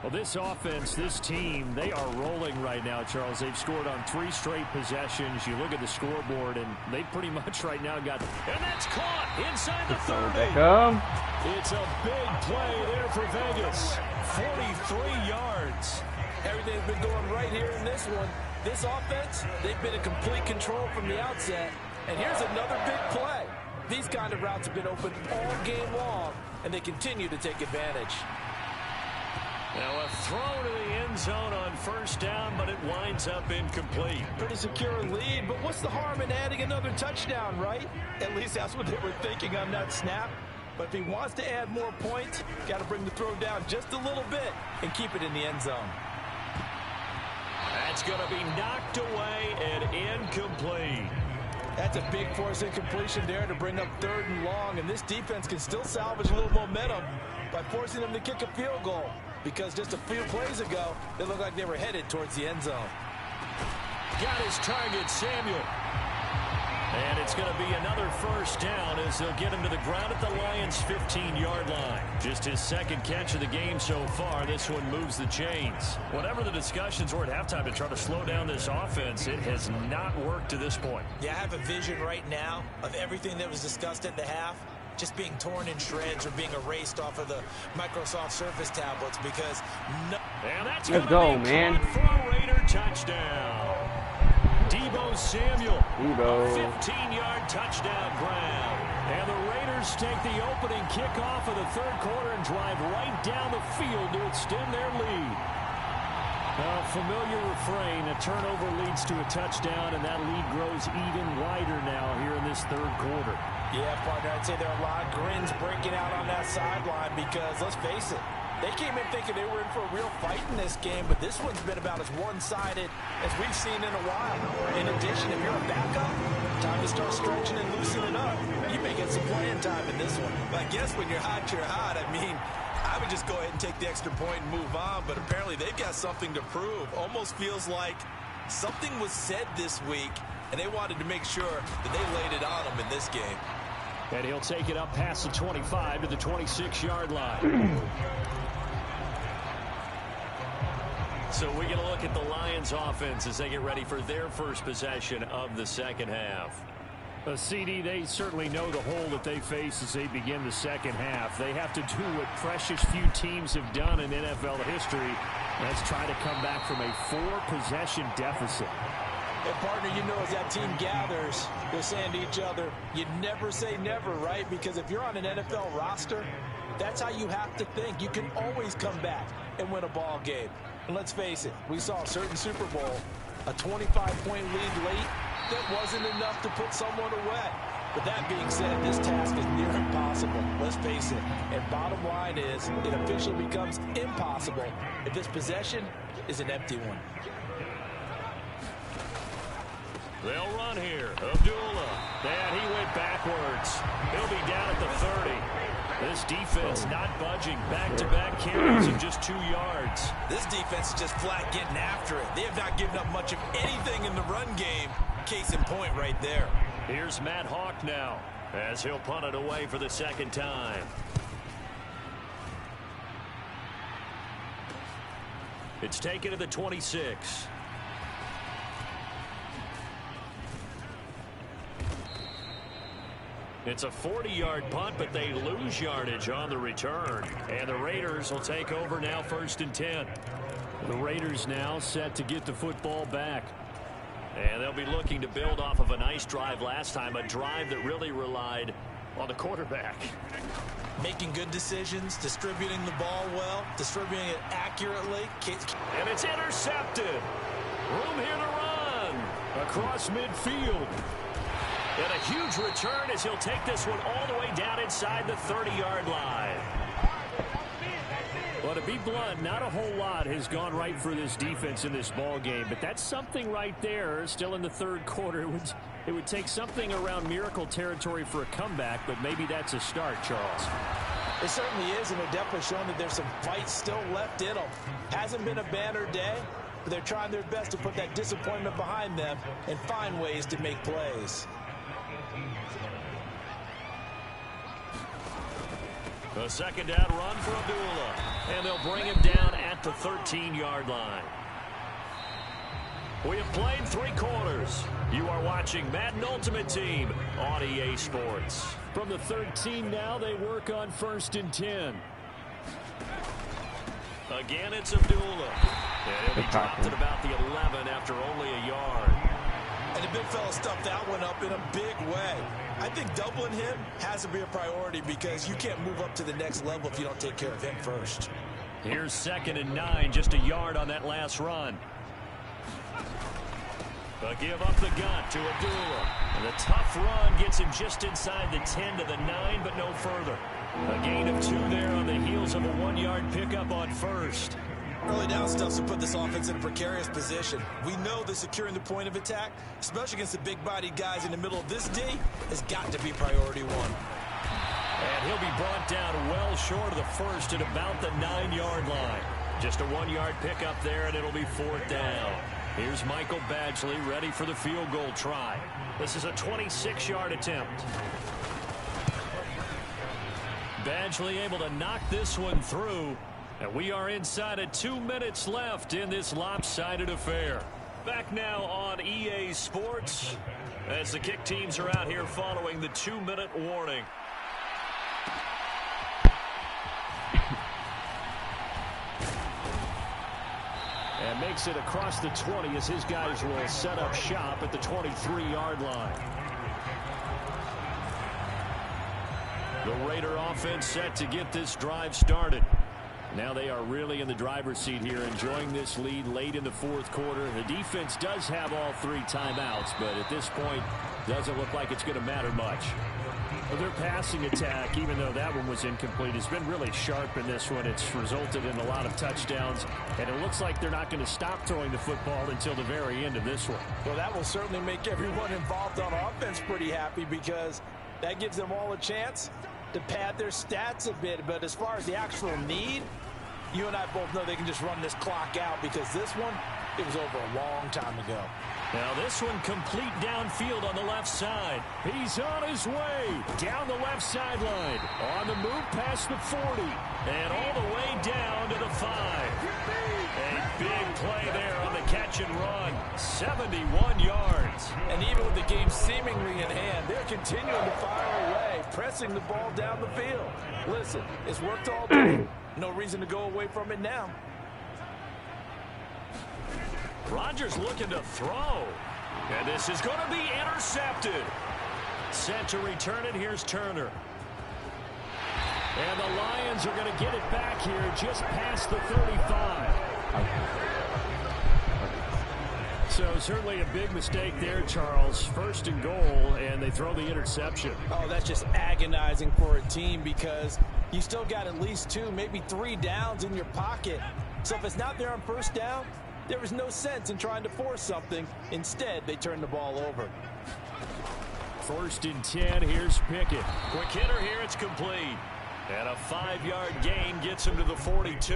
Well, this offense, this team, they are rolling right now, Charles. They've scored on 3 straight possessions. You look at the scoreboard, and they pretty much right now got... And that's caught inside the 30. It's a big play there for Vegas. 43 yards. Everything's been going right here in this one. This offense, they've been in complete control from the outset. And here's another big play. These kind of routes have been open all game long, and they continue to take advantage. Now a throw to the end zone on first down, but it winds up incomplete. Pretty secure lead, but what's the harm in adding another touchdown, right? At least that's what they were thinking on that snap. But if he wants to add more points, got to bring the throw down just a little bit and keep it in the end zone. That's going to be knocked away and incomplete. That's a big force incompletion there to bring up 3rd and long, and this defense can still salvage a little momentum by forcing them to kick a field goal, because just a few plays ago, they looked like they were headed towards the end zone. Got his target, Samuel. And it's going to be another first down as they'll get him to the ground at the Lions' 15-yard line. Just his second catch of the game so far. This one moves the chains. Whatever the discussions were at halftime to try to slow down this offense, it has not worked to this point. Yeah, I have a vision right now of everything that was discussed at the half just being torn in shreds or being erased off of the Microsoft Surface tablets, because and that's let's go, man. For a Raider touchdown. Deebo Samuel, 15-yard touchdown grab. And the Raiders take the opening kickoff of the 3rd quarter and drive right down the field to extend their lead. A familiar refrain, a turnover leads to a touchdown, and that lead grows even wider now here in this 3rd quarter. Yeah, partner, I'd say there are a lot of grins breaking out on that sideline because, let's face it, they came in thinking they were in for a real fight in this game, but this one's been about as one-sided as we've seen in a while. In addition, if you're a backup, time to start stretching and loosening up. You may get some playing time in this one. I guess when you're hot, you're hot. I mean, I would just go ahead and take the extra point and move on, but apparently they've got something to prove. Almost feels like something was said this week, and they wanted to make sure that they laid it on them in this game. And he'll take it up past the 25 to the 26-yard line. So we get a look at the Lions offense as they get ready for their first possession of the second half. CD, they certainly know the hole that they face as they begin the second half. They have to do what precious few teams have done in NFL history. Let's try to come back from a 4-possession deficit. And partner, you know, as that team gathers, they're saying to each other, you never say never, right? Because if you're on an NFL roster, that's how you have to think. You can always come back and win a ball game. And let's face it, we saw a certain Super Bowl, a 25-point lead late, that wasn't enough to put someone away. But that being said, this task is near impossible. Let's face it. And bottom line is, it officially becomes impossible if this possession is an empty one. They'll run here. Abdullah. And he went backwards. He'll be down at the 30. This defense not budging. Back-to-back carries of just 2 yards. This defense is just flat getting after it. They have not given up much of anything in the run game. Case in point right there. Here's Matt Hawk now as he'll punt it away for the second time. It's taken to the 26. It's a 40-yard punt, but they lose yardage on the return. And the Raiders will take over now, 1st and 10. The Raiders now set to get the football back. And they'll be looking to build off of a nice drive last time, a drive that really relied on the quarterback. Making good decisions, distributing the ball well, distributing it accurately. And it's intercepted. Room here to run across midfield. And a huge return as he'll take this one all the way down inside the 30-yard line. Well, to be blunt, not a whole lot has gone right for this defense in this ball game, but that's something right there. Still in the 3rd quarter, it would take something around miracle territory for a comeback, but maybe that's a start, Charles. It certainly is, and they're definitely showing that there's some fight still left in them. Hasn't been a banner day, but they're trying their best to put that disappointment behind them and find ways to make plays. A second down run for Abdullah. And they'll bring him down at the 13-yard line. We have played 3 quarters. You are watching Madden Ultimate Team on EA Sports. From the 13 now, they work on 1st and 10. Again, it's Abdullah. And he'll be dropped at about the 11 after only a yard. And the big fella stuffed that one up in a big way. I think doubling him has to be a priority because you can't move up to the next level if you don't take care of him first. Here's 2nd and 9, just a yard on that last run. But give up the gut to Abdullah. And the tough run gets him just inside the 10 to the 9, but no further. A gain of 2 there on the heels of a 1-yard pickup on first. Early down stuffs will put this offense in a precarious position. We know that securing the point of attack, especially against the big-bodied guys in the middle of this D, has got to be priority 1. And he'll be brought down well short of the first at about the 9-yard line. Just a 1-yard pickup there, and it'll be 4th down. Here's Michael Badgley ready for the field goal try. This is a 26-yard attempt. Badgley able to knock this one through. And we are inside of 2 minutes left in this lopsided affair. Back now on EA Sports as the kick teams are out here following the 2-minute warning. And makes it across the 20 as his guys will set up shop at the 23-yard line. The Raider offense set to get this drive started. Now they are really in the driver's seat here, enjoying this lead late in the 4th quarter. The defense does have all 3 timeouts, but at this point, doesn't look like it's going to matter much. Well, their passing attack, even though that one was incomplete, has been really sharp in this one. It's resulted in a lot of touchdowns, and it looks like they're not going to stop throwing the football until the very end of this one. Well, that will certainly make everyone involved on offense pretty happy because that gives them all a chance to pad their stats a bit. But as far as the actual need, you and I both know they can just run this clock out because this one, it was over a long time ago. Now this one complete downfield on the left side. He's on his way down the left sideline. On the move past the 40. And all the way down to the 5. A big play there on the catch and run. 71 yards. And even with the game seemingly in hand, they're continuing to fire away, pressing the ball down the field. Listen, it's worked all day. No reason to go away from it now. Rodgers looking to throw. And this is going to be intercepted. Set to return it. Here's Turner. And the Lions are going to get it back here just past the 35. So certainly a big mistake there, Charles. 1st and goal, and they throw the interception. Oh, that's just agonizing for a team because you still got at least 2, maybe 3 downs in your pocket. So if it's not there on 1st down, there is no sense in trying to force something. Instead, they turn the ball over. 1st and 10. Here's Pickett. Quick hitter here. It's complete. And a 5-yard gain gets him to the 42.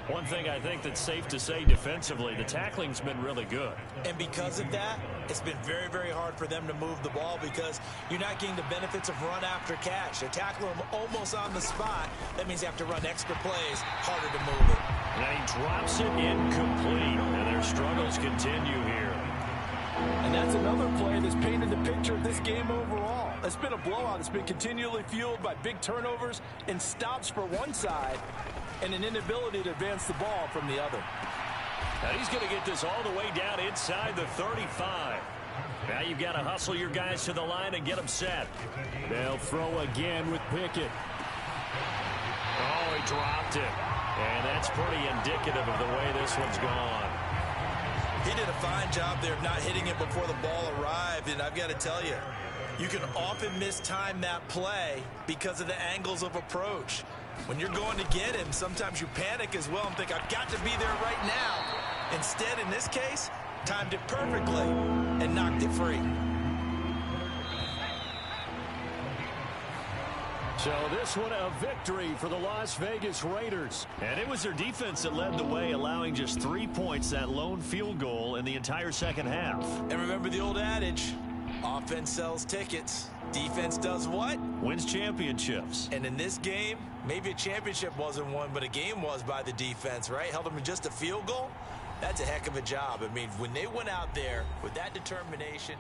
One thing I think that's safe to say defensively, the tackling's been really good. And because of that, it's been very, very hard for them to move the ball because you're not getting the benefits of run after catch. They're tackling them almost on the spot. That means they have to run extra plays, harder to move it. And he drops it incomplete, and their struggles continue here. And that's another play that's painted the picture of this game overall. It's been a blowout. It's been continually fueled by big turnovers and stops for one side and an inability to advance the ball from the other. Now he's going to get this all the way down inside the 35. Now you've got to hustle your guys to the line and get them set. They'll throw again with Pickett. Oh, he dropped it. And that's pretty indicative of the way this one's gone. He did a fine job there of not hitting it before the ball arrived, and I've got to tell you, you can often mistime that play because of the angles of approach. When you're going to get him, sometimes you panic as well and think, I've got to be there right now. Instead, in this case, timed it perfectly and knocked it free. So this one a victory for the Las Vegas Raiders. And it was their defense that led the way, allowing just 3 points, that lone field goal in the entire second half. And remember the old adage, offense sells tickets. Defense does what? Wins championships. And in this game, maybe a championship wasn't won, but a game was by the defense, right? Held them in just a field goal. That's a heck of a job. I mean, when they went out there with that determination,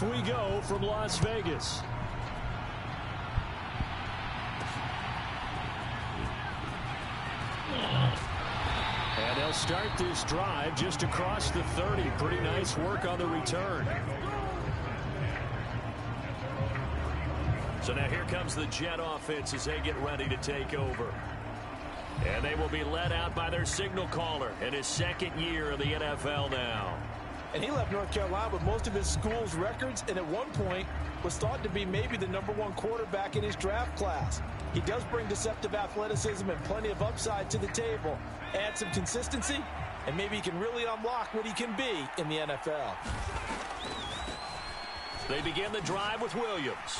off we go from Las Vegas. And they'll start this drive just across the 30. Pretty nice work on the return. So now here comes the Jet offense as they get ready to take over. And they will be led out by their signal caller in his second year of the NFL now. And he left North Carolina with most of his school's records, and at one point was thought to be maybe the #1 quarterback in his draft class. He does bring deceptive athleticism and plenty of upside to the table. Add some consistency, and maybe he can really unlock what he can be in the NFL. They begin the drive with Williams.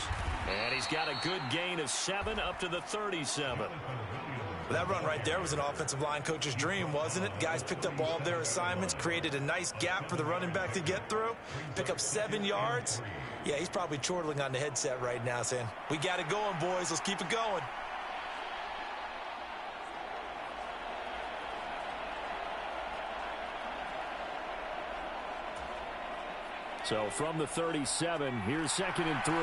And he's got a good gain of 7 up to the 37. That run right there was an offensive line coach's dream, wasn't it? Guys picked up all of their assignments, created a nice gap for the running back to get through, pick up 7 yards. Yeah, he's probably chortling on the headset right now saying, we got it going, boys. Let's keep it going. So from the 37, here's 2nd and 3.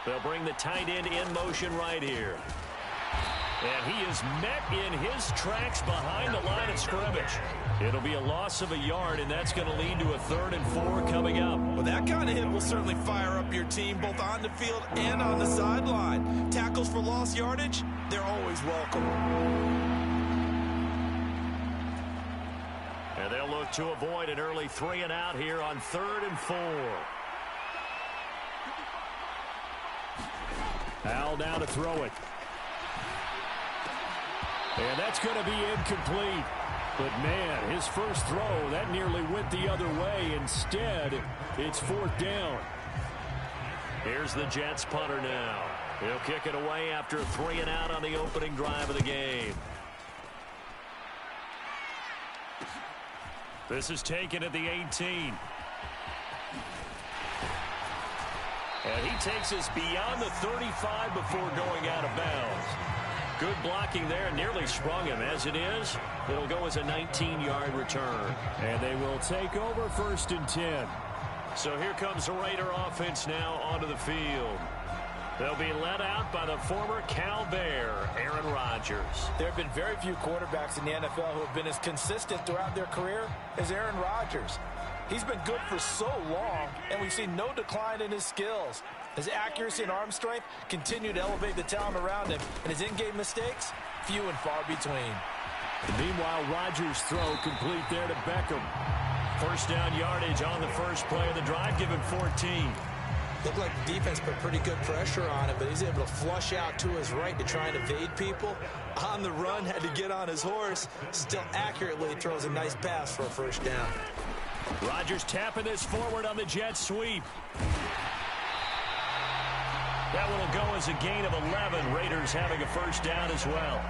They'll bring the tight end in motion right here. And he is met in his tracks behind the line of scrimmage. It'll be a loss of a yard, and that's going to lead to a 3rd and 4 coming up. Well, that kind of hit will certainly fire up your team both on the field and on the sideline. Tackles for lost yardage, they're always welcome. And they'll look to avoid an early 3 and out here on 3rd and 4. Al now to throw it. And that's going to be incomplete. But, man, his first throw, that nearly went the other way. Instead, it's 4th down. Here's the Jets punter now. He'll kick it away after a 3 and out on the opening drive of the game. This is taken at the 18. And he takes us beyond the 35 before going out of bounds. Good blocking there, nearly sprung him. As it is, it'll go as a 19-yard return. And they will take over 1st and 10. So here comes the Raider offense now onto the field. They'll be led out by the former Cal Bear, Aaron Rodgers. There have been very few quarterbacks in the NFL who have been as consistent throughout their career as Aaron Rodgers. He's been good for so long, and we've seen no decline in his skills. His accuracy and arm strength continue to elevate the talent around him, and his in-game mistakes, few and far between. Meanwhile, Rodgers' throw complete there to Beckham. 1st down yardage on the first play of the drive, given 14. Looked like the defense put pretty good pressure on him, but he's able to flush out to his right to try and evade people. On the run, had to get on his horse. Still accurately throws a nice pass for a 1st down. Rodgers tapping this forward on the jet sweep. That one will go as a gain of 11. Raiders having a 1st down as well.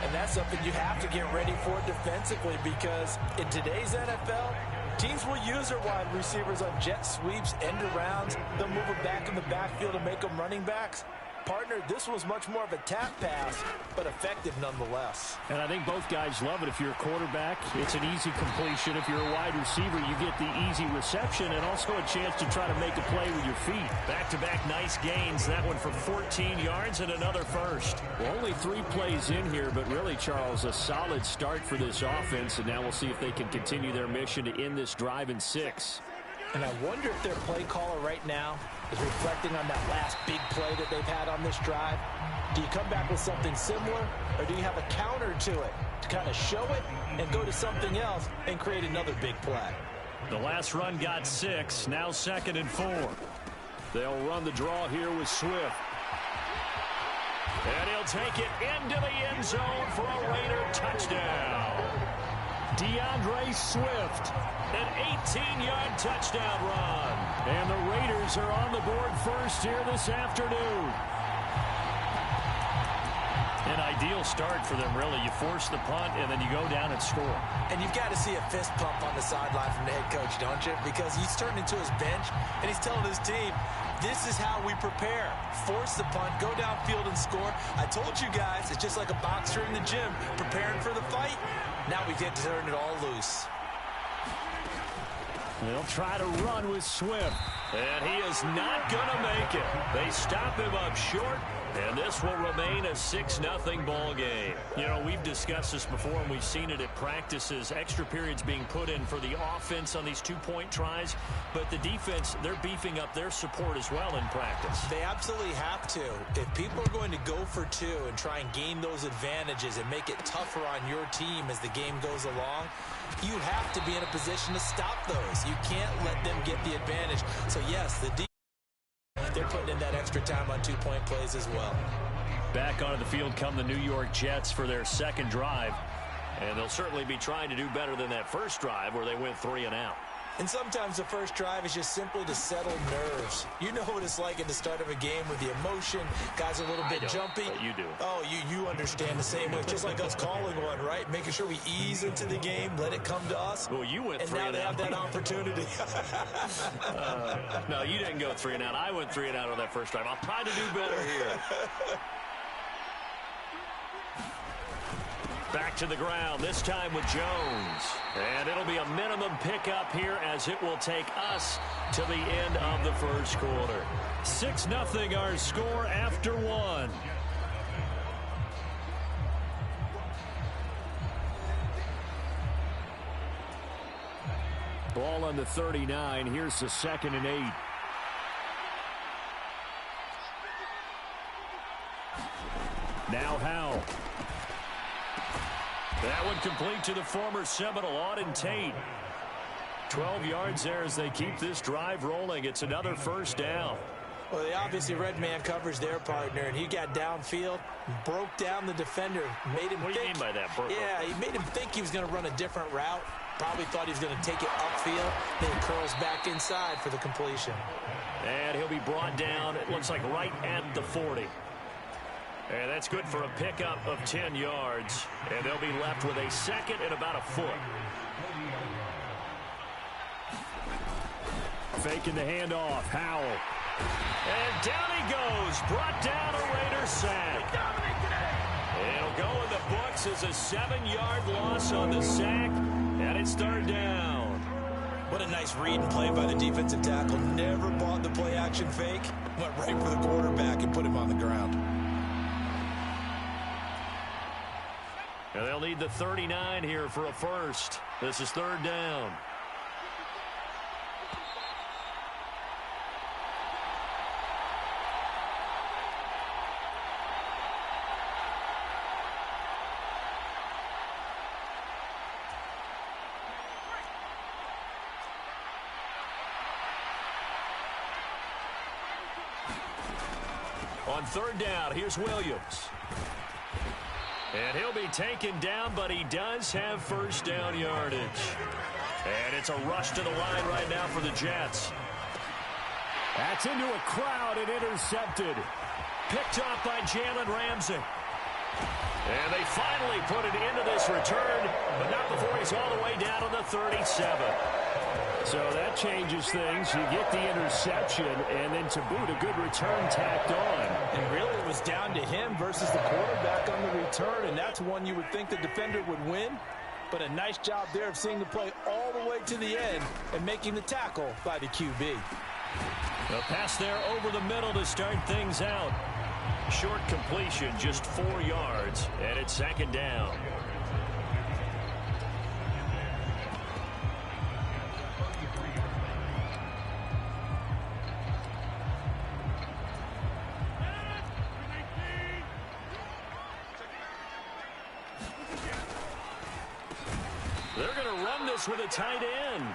And that's something you have to get ready for defensively, because in today's NFL, teams will use their wide receivers on jet sweeps, end arounds. They'll move them back in the backfield and make them running backs. Partner, this was much more of a tap pass, but effective nonetheless. And I think both guys love it. If you're a quarterback, it's an easy completion. If you're a wide receiver, you get the easy reception and also a chance to try to make a play with your feet. Back-to-back nice gains. That one for 14 yards and another 1st. Well, only 3 plays in here, but really, Charles, a solid start for this offense. And now we'll see if they can continue their mission to end this drive in 6. And I wonder if their play caller right now is reflecting on that last big play that they've had on this drive. Do you come back with something similar, or do you have a counter to it to kind of show it and go to something else and create another big play? The last run got 6, now 2nd and 4. They'll run the draw here with Swift. And he'll take it into the end zone for a Raider touchdown. DeAndre Swift, an 18-yard touchdown run. And the Raiders are on the board first here this afternoon. An ideal start for them, really. You force the punt, and then you go down and score. And you've got to see a fist pump on the sideline from the head coach, don't you? Because he's turned into his bench, and he's telling his team, this is how we prepare. Force the punt, go downfield and score. I told you guys, it's just like a boxer in the gym preparing for the fight. Now we get to turn it all loose. They'll try to run with Swift. And he is not going to make it. They stop him up short, and this will remain a 6-0 ball game. You know, we've discussed this before, and we've seen it at practices. Extra periods being put in for the offense on these two-point tries. But the defense, they're beefing up their support as well in practice. They absolutely have to. If people are going to go for two and try and gain those advantages and make it tougher on your team as the game goes along, you have to be in a position to stop those. You can't let them get the advantage. So, yes, they're putting in that extra time on two-point plays as well. Back onto the field come the New York Jets for their second drive. And they'll certainly be trying to do better than that first drive where they went 3 and out. And sometimes the first drive is just simply to settle nerves. You know what it's like at the start of a game with the emotion. Guys are a little bit jumpy. But you do. Oh, you understand the same way. Just like us calling one, right? Making sure we ease into the game, let it come to us. Well, you went 3 and out. And now they have that opportunity. No, you didn't go 3 and out. I went 3 and out on that first drive. I'll try to do better here. Back to the ground, this time with Jones. And it'll be a minimum pickup here as it will take us to the end of the first quarter. 6-0 our score after 1. Ball on the 39. Here's the 2nd and 8. Now Howell. That one complete to the former Seminole, Auden Tate. 12 yards there as they keep this drive rolling. It's another first down. Well, they obviously red man coverage their partner, and he got downfield, broke down the defender, made him think. What do you mean by that? Yeah, he made him think he was going to run a different route. Probably thought he was going to take it upfield. Then he curls back inside for the completion. And he'll be brought down, it looks like right at the 40. And that's good for a pickup of 10 yards. And they'll be left with a 2nd and about a foot. Faking the handoff. Howell. And down he goes. Brought down a Raider sack. It'll go in the books as a 7-yard loss on the sack. And it's 3rd down. What a nice read and play by the defensive tackle. Never bought the play-action fake. Went right for the quarterback and put him on the ground. And they'll need the 39 here for a first. This is 3rd down. On 3rd down, here's Williams. And he'll be taken down, but he does have first down yardage. And it's a rush to the line right now for the Jets. That's into a crowd and intercepted. Picked off by Jalen Ramsey. And they finally put it into this return, but not before he's all the way down on the 37. So that changes things. You get the interception, and then to boot, a good return tacked on. And really, it was down to him versus the quarterback on the return, and that's one you would think the defender would win. But a nice job there of seeing the play all the way to the end and making the tackle by the QB. A pass there over the middle to start things out. Short completion, just 4 yards, and it's 2nd down. They're going to run this with a tight end.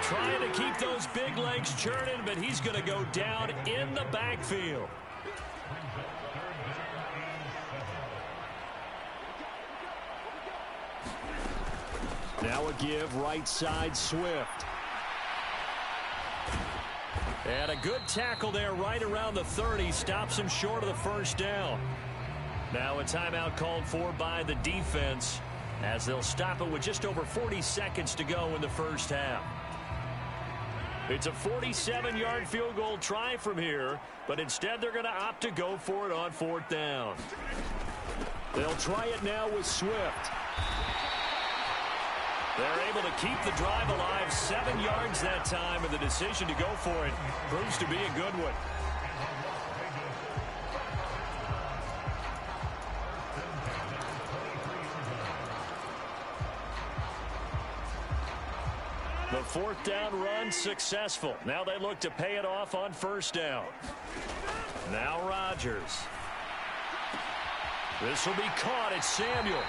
Trying to keep those big legs churning, but he's going to go down in the backfield. Now a give right side Swift. And a good tackle there right around the 30. Stops him short of the first down. Now a timeout called for by the defense as they'll stop it with just over 40 seconds to go in the first half. It's a 47-yard field goal try from here, but instead they're going to opt to go for it on 4th down. They'll try it now with Swift. They're able to keep the drive alive, 7 yards that time, and the decision to go for it proves to be a good one. The 4th down run successful. Now they look to pay it off on 1st down. Now Rodgers. This will be caught. It's Samuel.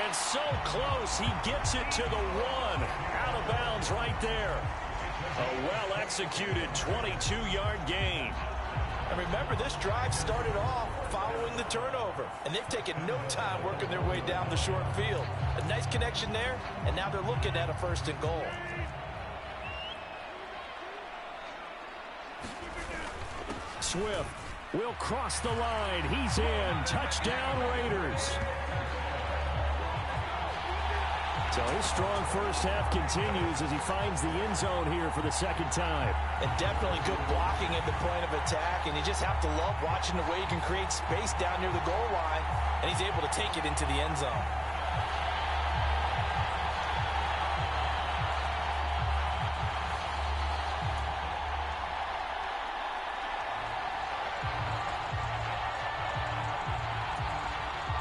And so close, he gets it to the 1. Out of bounds right there. A well-executed 22-yard gain. And remember, this drive started off following the turnover. And they've taken no time working their way down the short field. A nice connection there, and now they're looking at a 1st and goal. Swift will cross the line. He's in. Touchdown, Raiders. So his strong first half continues as he finds the end zone here for the 2nd time. And definitely good blocking at the point of attack, and you just have to love watching the way he can create space down near the goal line, and he's able to take it into the end zone.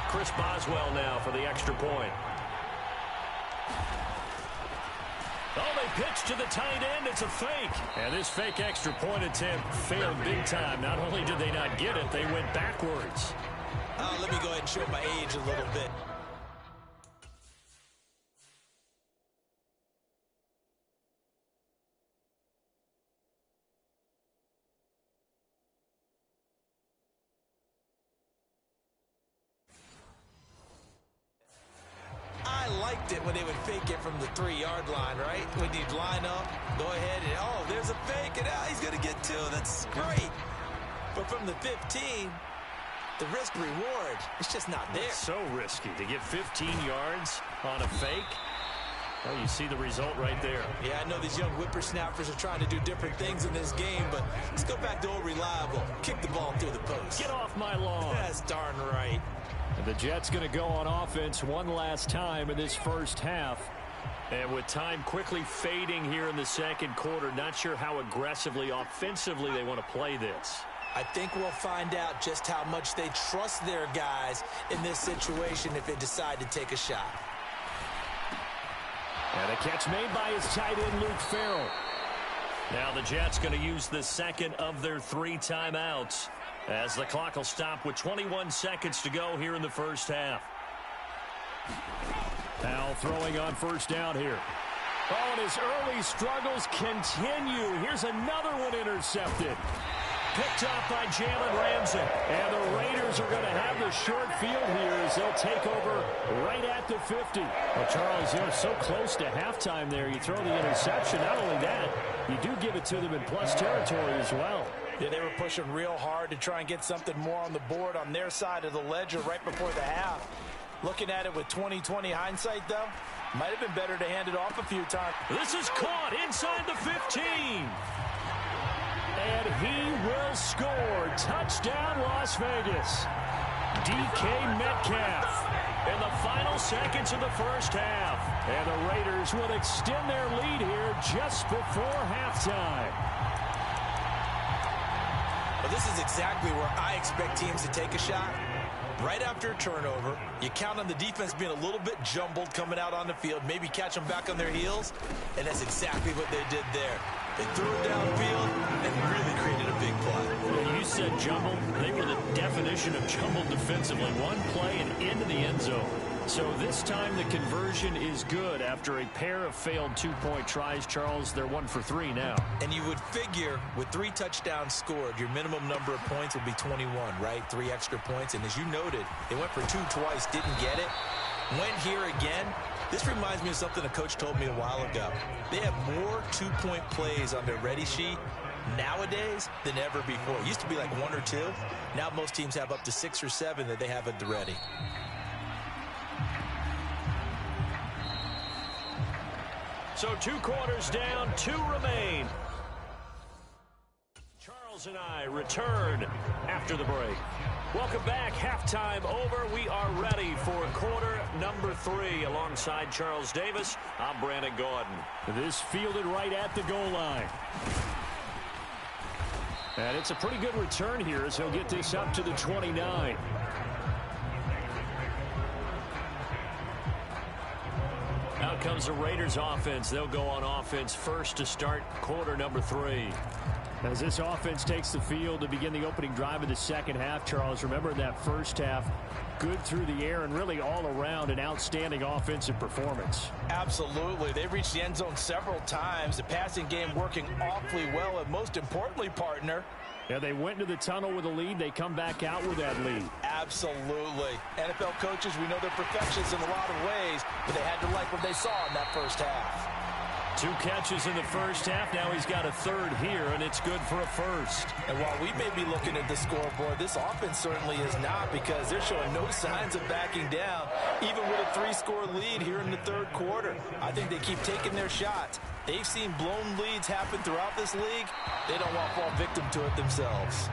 Chris Boswell now for the extra point. Oh, they pitch to the tight end. It's a fake. And this fake extra point attempt failed big time. Not only did they not get it, they went backwards. Let me go ahead and show my age a little bit. Liked it when they would fake it from the 3-yard line, right? When you'd line up, go ahead and, oh, there's a fake, and he's going to get 2. That's great. But from the 15, the risk-reward, it's just not there. It's so risky to get 15 yards on a fake. Well, you see the result right there. Yeah, I know these young whippersnappers are trying to do different things in this game, but let's go back to old reliable. Kick the ball through the post. Get off my lawn. That's darn right. The Jets going to go on offense one last time in this first half. And with time quickly fading here in the 2nd quarter, not sure how aggressively, offensively they want to play this. I think we'll find out just how much they trust their guys in this situation if they decide to take a shot. And a catch made by his tight end, Luke Farrell. Now the Jets going to use the 2nd of their 3 timeouts, as the clock will stop with 21 seconds to go here in the first half. Powell throwing on 1st down here. Oh, and his early struggles continue. Here's another one intercepted. Picked up by Jalen Ramsey. And the Raiders are going to have the short field here as they'll take over right at the 50. Well, Charles, you're so close to halftime there. You throw the interception. Not only that, you do give it to them in plus territory as well. Yeah, they were pushing real hard to try and get something more on the board on their side of the ledger right before the half. Looking at it with 20/20 hindsight, though, might have been better to hand it off a few times. This is caught inside the 15. And he will score. Touchdown, Las Vegas. DK Metcalf in the final seconds of the first half. And the Raiders will extend their lead here just before halftime. Well, this is exactly where I expect teams to take a shot. Right after a turnover, you count on the defense being a little bit jumbled coming out on the field, maybe catch them back on their heels, and that's exactly what they did there. They threw it downfield and really created a big play. Well, you said jumbled. They were the definition of jumbled defensively. One play and into the end zone. So this time the conversion is good after a pair of failed 2-point tries. Charles, they're 1 for 3 now. And you would figure with 3 touchdowns scored, your minimum number of points would be 21, right? 3 extra points. And as you noted, they went for 2 twice, didn't get it. Went here again. This reminds me of something a coach told me a while ago. They have more 2-point plays on their ready sheet nowadays than ever before. It used to be like 1 or 2. Now most teams have up to 6 or 7 that they have at the ready. So 2 quarters down, 2 remain. Charles and I return after the break. Welcome back. Halftime over. We are ready for quarter number 3. Alongside Charles Davis, I'm Brandon Gaudin. This fielded right at the goal line. And it's a pretty good return here as he'll get this up to the 29. Out comes the Raiders offense. They'll go on offense first to start quarter number 3. As this offense takes the field to begin the opening drive of the second half, Charles, remember in that first half, good through the air and really all around an outstanding offensive performance. Absolutely. They reached the end zone several times. The passing game working awfully well, and most importantly, partner, yeah, they went into the tunnel with a lead. They come back out with that lead. Absolutely. NFL coaches, we know they're perfectionists in a lot of ways, but they had to like what they saw in that first half. 2 catches in the first half. Now he's got a third here, and it's good for a first. And while we may be looking at the scoreboard, this offense certainly is not, because they're showing no signs of backing down, even with a 3-score lead here in the third quarter. I think they keep taking their shots. They've seen blown leads happen throughout this league. They don't want to fall victim to it themselves.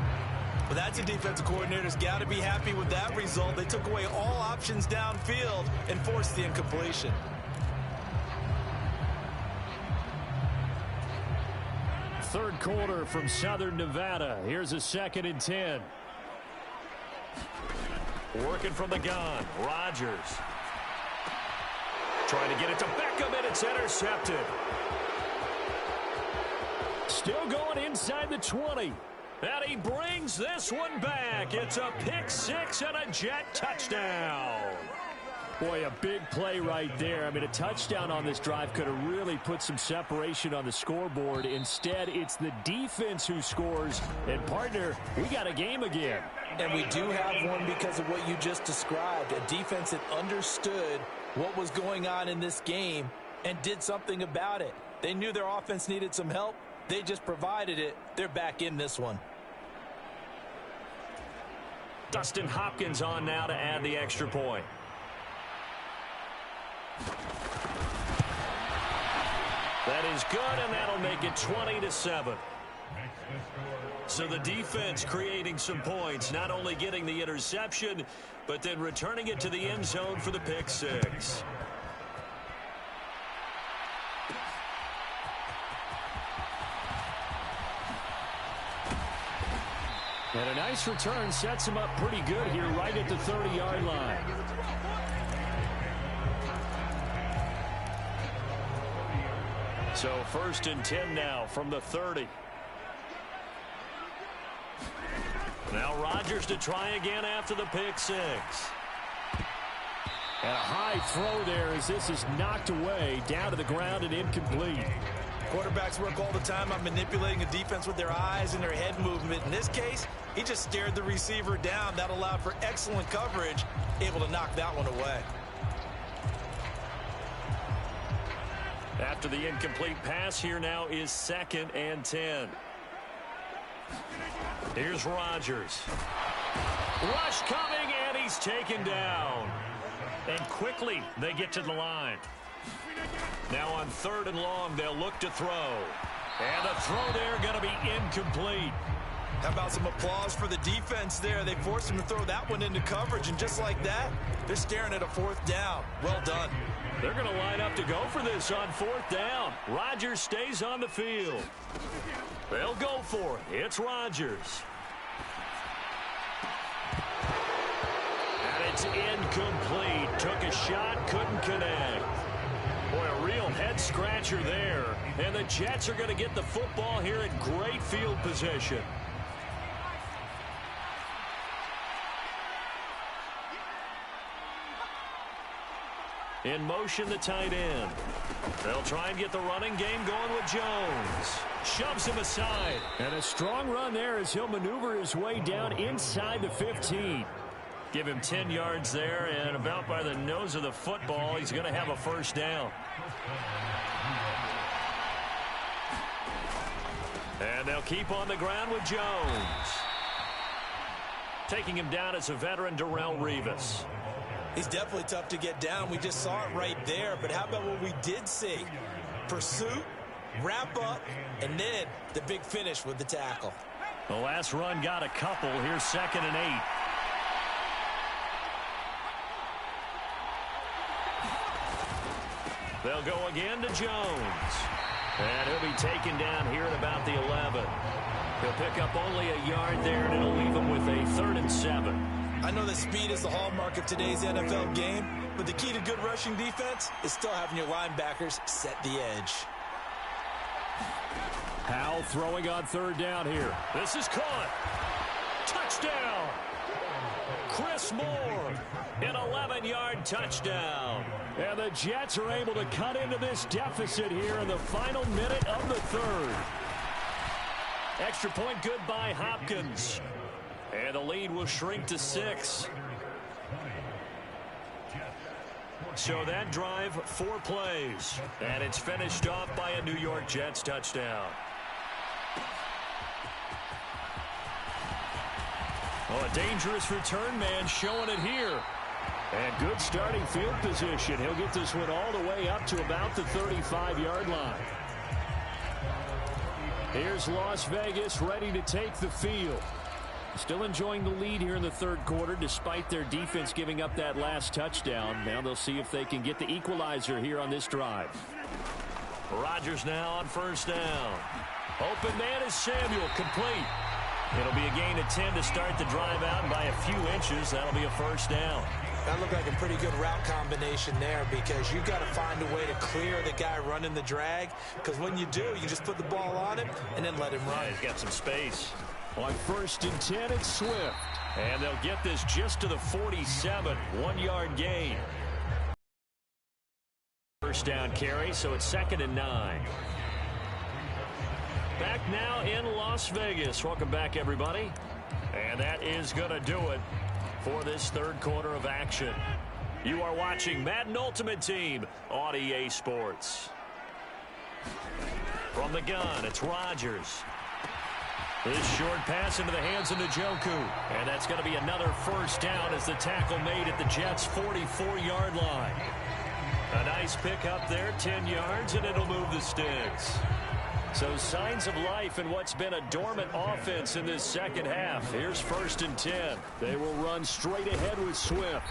But that's a defensive coordinator's got to be happy with that result. They took away all options downfield and forced the incompletion. Third quarter from Southern Nevada. Here's a 2nd and 10. Working from the gun. Rodgers. Trying to get it to Beckham, and it's intercepted. Still going inside the 20. And he brings this one back. It's a pick 6 and a Jet touchdown. Boy, a big play right there. I mean, a touchdown on this drive could have really put some separation on the scoreboard. Instead, it's the defense who scores. And, partner, we got a game again. And we do have one because of what you just described. A defense that understood what was going on in this game and did something about it. They knew their offense needed some help. They just provided it. They're back in this one. Dustin Hopkins on now to add the extra point. That is good, and that'll make it 20-7. So the defense creating some points, not only getting the interception, but then returning it to the end zone for the pick 6. And a nice return sets him up pretty good here right at the 30-yard line. So 1st and 10 now from the 30. Now Rodgers to try again after the pick 6. And a high throw there as this is knocked away, down to the ground and incomplete. Quarterbacks work all the time on manipulating a defense with their eyes and their head movement. In this case, he just stared the receiver down. That allowed for excellent coverage, able to knock that one away. After the incomplete pass, here now is 2nd and 10. Here's Rodgers. Rush coming, and he's taken down. And quickly, they get to the line. Now on 3rd and long, they'll look to throw. And the throw there going to be incomplete. How about some applause for the defense there? They forced him to throw that one into coverage, and just like that, they're staring at a 4th down. Well done. They're going to line up to go for this on 4th down. Rodgers stays on the field. They'll go for it. It's Rodgers. And it's incomplete. Took a shot, couldn't connect. Boy, a real head-scratcher there. And the Jets are going to get the football here in great field position. In motion, the tight end. They'll try and get the running game going with Jones. Shoves him aside. And a strong run there as he'll maneuver his way down inside the 15. Give him 10 yards there, and about by the nose of the football, he's going to have a 1st down. And they'll keep on the ground with Jones. Taking him down is a veteran, Darrelle Revis. He's definitely tough to get down. We just saw it right there. But how about what we did see? Pursuit, wrap up, and then the big finish with the tackle. The last run got a couple. Here's 2nd and 8. They'll go again to Jones. And he'll be taken down here at about the 11. He'll pick up only a yard there, and it'll leave him with a 3rd and 7. I know that speed is the hallmark of today's NFL game, but the key to good rushing defense is still having your linebackers set the edge. Howell throwing on 3rd down here. This is caught. Touchdown. Chris Moore, an 11-yard touchdown. And the Jets are able to cut into this deficit here in the final minute of the 3rd. Extra point good by Hopkins. And the lead will shrink to 6. So that drive, 4 plays. And it's finished off by a New York Jets touchdown. Oh, a dangerous return man showing it here. And good starting field position. He'll get this one all the way up to about the 35-yard line. Here's Las Vegas ready to take the field. Still enjoying the lead here in the 3rd quarter despite their defense giving up that last touchdown. Now they'll see if they can get the equalizer here on this drive. Rodgers now on 1st down. Open man is Samuel, complete. It'll be a gain of 10 to start the drive out, and by a few inches, that'll be a 1st down. That looked like a pretty good route combination there because you've got to find a way to clear the guy running the drag, because when you do, you just put the ball on him and then let him run. Yeah, he's got some space. On 1st and 10, it's Swift. And they'll get this just to the 47, 1-yard gain. 1st down carry, so it's 2nd and 9. Back now in Las Vegas. Welcome back, everybody. And that is going to do it for this 3rd quarter of action. You are watching Madden Ultimate Team on EA Sports. From the gun, it's Rodgers. This short pass into the hands of Njoku. And that's going to be another 1st down as the tackle made at the Jets' 44-yard line. A nice pick up there, 10 yards, and it'll move the sticks. So signs of life in what's been a dormant offense in this 2nd half. Here's 1st and 10. They will run straight ahead with Swift.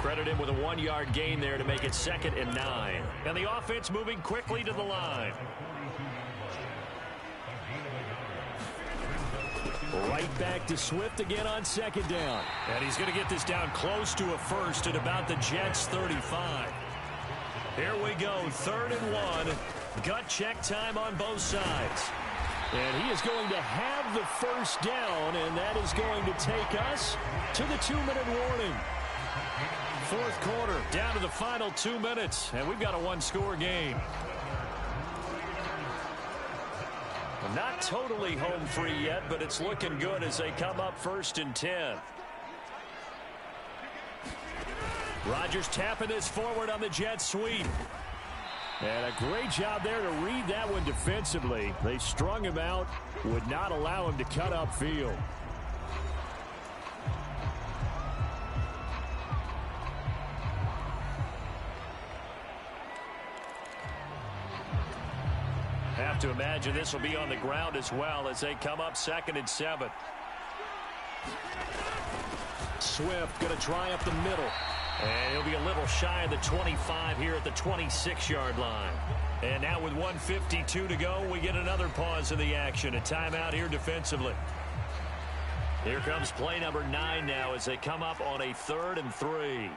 Credit him with a 1-yard gain there to make it 2nd and 9. And the offense moving quickly to the line. Right back to Swift again on 2nd down. And he's going to get this down close to a 1st at about the Jets' 35. Here we go, 3rd and 1. Gut check time on both sides. And he is going to have the 1st down, and that is going to take us to the 2-minute warning. 4th quarter, down to the final 2 minutes, and we've got a 1-score game. Not totally home free yet, but it's looking good as they come up 1st and 10. Rodgers tapping this forward on the jet sweep. And a great job there to read that one defensively. They strung him out, would not allow him to cut upfield. Have to imagine this will be on the ground as well as they come up 2nd and 7. Swift going to try up the middle. And he'll be a little shy of the 25 here at the 26-yard line. And now with 1:52 to go, we get another pause in the action. A timeout here defensively. Here comes play number 9 now as they come up on a 3rd and 3.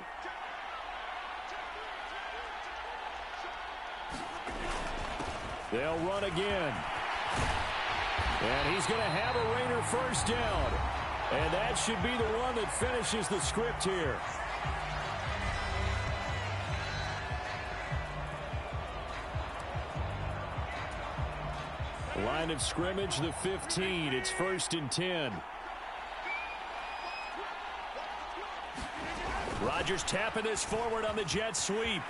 They'll run again. And he's going to have a Raider 1st down. And that should be the one that finishes the script here. Line of scrimmage, the 15. It's 1st and 10. Rodgers tapping this forward on the jet sweep.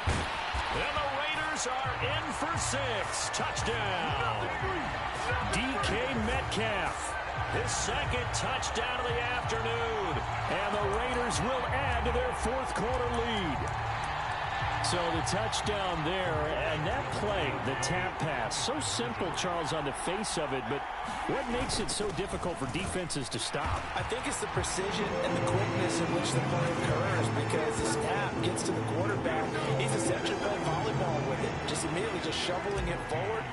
And the Raiders are in for 6. Touchdown. DK Metcalf. His 2nd touchdown of the afternoon. And the Raiders will add to their 4th quarter lead. So the touchdown there, and that play, the tap pass, so simple, Charles, on the face of it, but what makes it so difficult for defenses to stop? I think it's the precision and the quickness in which the play occurs, because the snap gets to the quarterback. He's essentially playing volleyball with it, just immediately just shoveling it forward.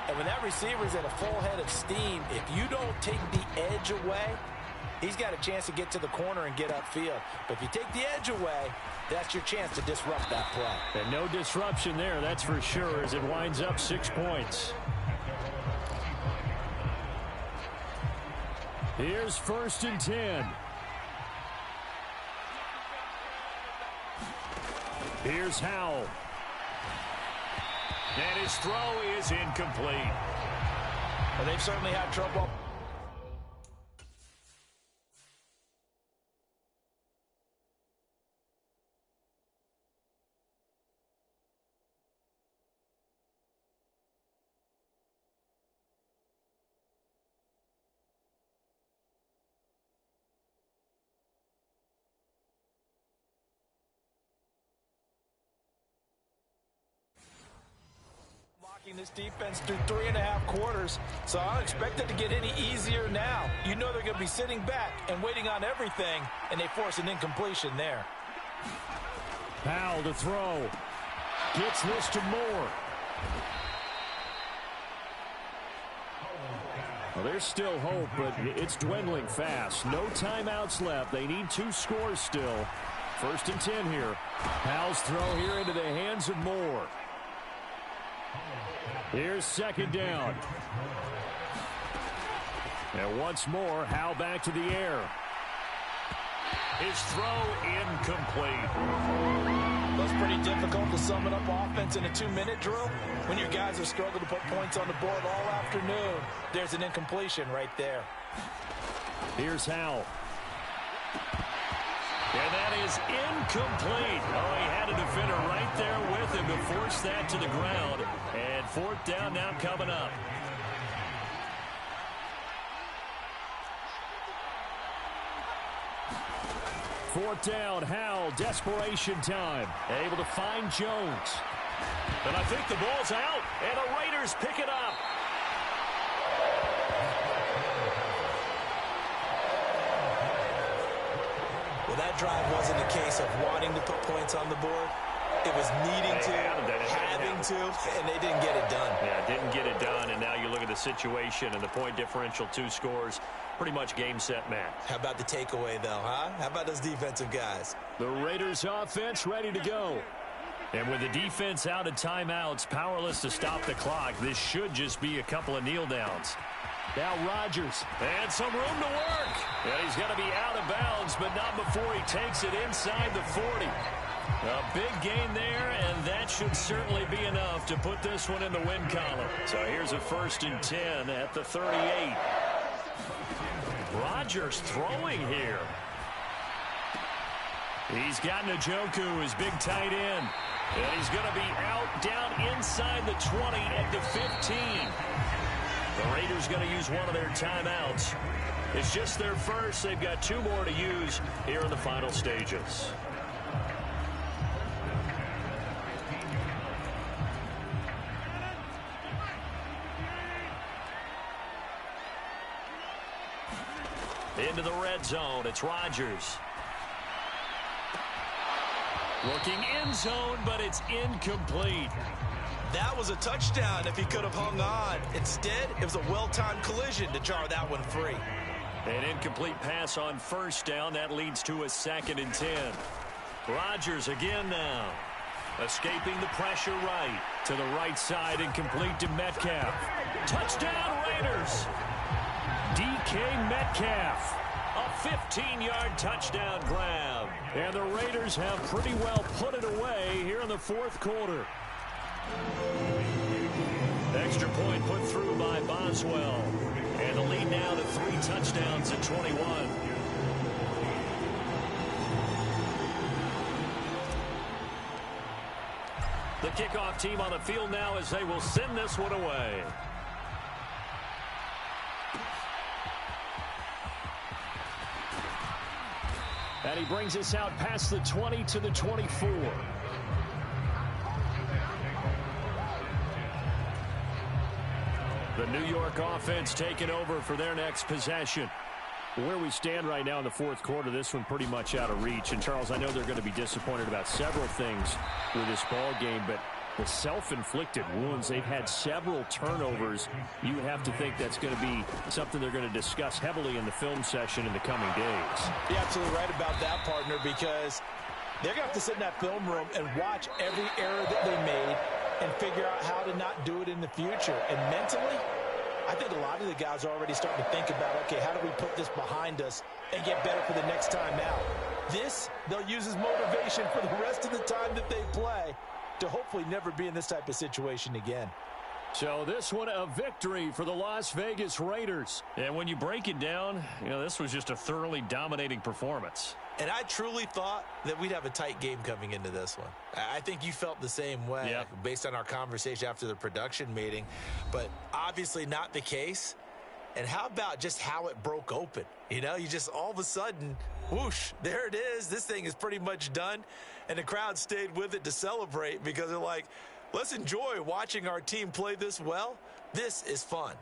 And when that receiver's at a full head of steam, if you don't take the edge away, he's got a chance to get to the corner and get upfield. But if you take the edge away, that's your chance to disrupt that play. And no disruption there, that's for sure, as it winds up 6 points. Here's 1st and 10. Here's Howell. And his throw is incomplete. Well, they've certainly had trouble. This defense through 3.5 quarters, so I don't expect it to get any easier now. You know they're going to be sitting back and waiting on everything, and they force an incompletion there. Powell to throw. Gets this to Moore. Well, there's still hope, but it's dwindling fast. No timeouts left. They need 2 scores still. 1st and 10 here. Powell's throw here into the hands of Moore. Here's 2nd down. And once more, Howell back to the air. His throw incomplete. That's pretty difficult to sum it up offense in a 2-minute drill. When your guys have struggled to put points on the board all afternoon, there's an incompletion right there. Here's Howell. And that is incomplete. Oh, he had a defender right there with him to force that to the ground. And 4th down now coming up. Fourth down, Howell, desperation time. Able to find Jones. And I think the ball's out, and the Raiders pick it up. Well, that drive wasn't a case of wanting to put points on the board. It was needing to, having to, and they didn't get it done. Yeah, didn't get it done, and now you look at the situation and the point differential, 2 scores, pretty much game, set, match. How about the takeaway, though, huh? How about those defensive guys? The Raiders offense ready to go. And with the defense out of timeouts, powerless to stop the clock, this should just be a couple of kneel downs. Now Rodgers, and some room to work. And he's going to be out of bounds, but not before he takes it inside the 40. A big gain there, and that should certainly be enough to put this one in the win column. So here's a 1st and 10 at the 38. Rodgers throwing here. He's got Njoku, his big tight end. And he's going to be out down inside the 20 at the 15. The Raiders going to use one of their timeouts. It's just their first. They've got 2 more to use here in the final stages. Into the red zone, it's Rodgers. Looking end zone, but it's incomplete. That was a touchdown if he could have hung on. Instead, it was a well-timed collision to jar that one free. An incomplete pass on 1st down. That leads to a 2nd and 10. Rodgers again now. Escaping the pressure right. To the right side and complete to Metcalf. Touchdown Raiders! DK Metcalf. A 15-yard touchdown grab. And the Raiders have pretty well put it away here in the 4th quarter. Extra point put through by Boswell. And the lead now to 3 touchdowns at 21. The kickoff team on the field now as they will send this one away. And he brings us out past the 20 to the 24. The New York offense taking over for their next possession. Where we stand right now in the fourth quarter, this one pretty much out of reach. And, Charles, I know they're going to be disappointed about several things with this ball game, but the self-inflicted wounds, they've had several turnovers. You have to think that's going to be something they're going to discuss heavily in the film session in the coming days. You're absolutely right about that, partner, because they're going to have to sit in that film room and watch every error that they made and figure out how to not do it in the future. And mentally, I think a lot of the guys are already starting to think about, okay, how do we put this behind us and get better for the next time out? This, they'll use as motivation for the rest of the time that they play to hopefully never be in this type of situation again. So this one a victory for the Las Vegas Raiders. And when you break it down, this was just a thoroughly dominating performance. And I truly thought that we'd have a tight game coming into this one. I think you felt the same way based on our conversation after the production meeting, but obviously not the case. And how about just how it broke open? You just all of a sudden, whoosh, there it is. This thing is pretty much done. And the crowd stayed with it to celebrate because they're like, let's enjoy watching our team play this well. This is fun.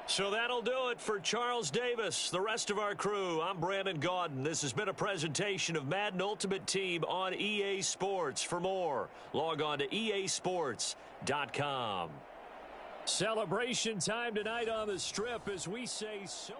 So that'll do it for Charles Davis, the rest of our crew. I'm Brandon Gaudin. This has been a presentation of Madden Ultimate Team on EA Sports. For more, log on to easports.com. Celebration time tonight on the Strip as we say so.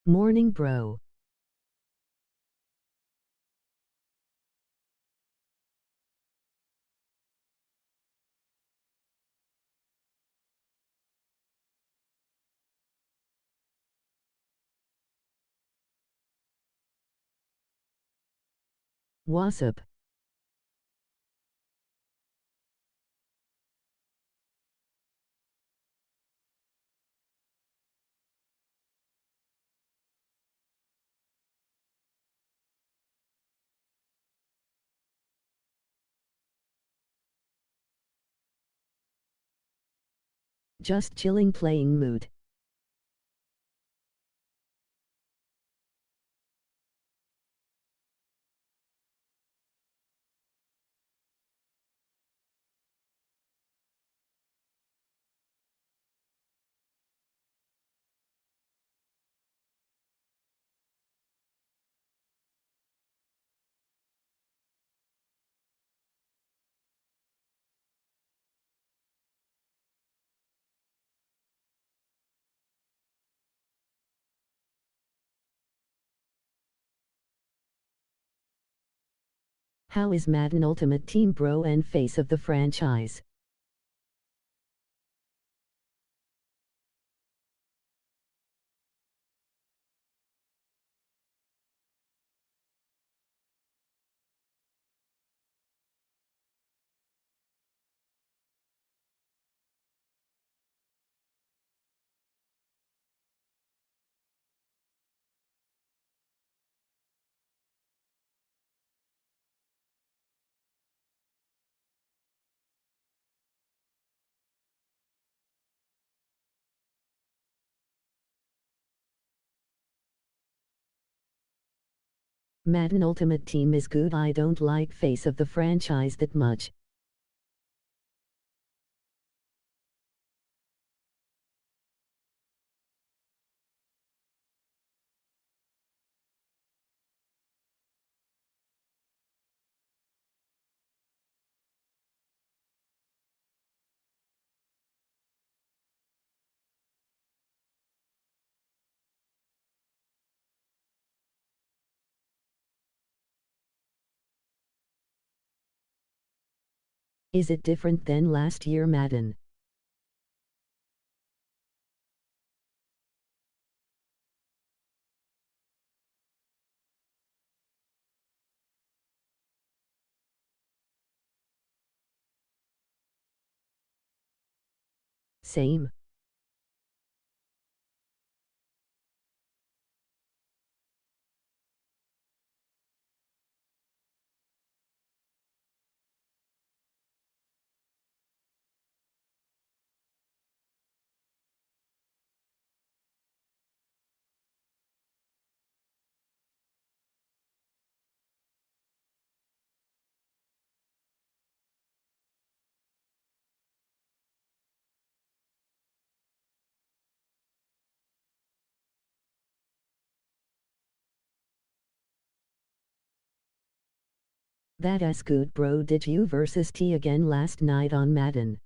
Morning, bro. What's up? Just chilling, playing mood. How is Madden Ultimate Team, bro and face of the franchise? Madden Ultimate Team is good. I don't like face of the franchise that much. Is it different than last year Madden? Same. That's good, bro. Did you versus T again last night on Madden?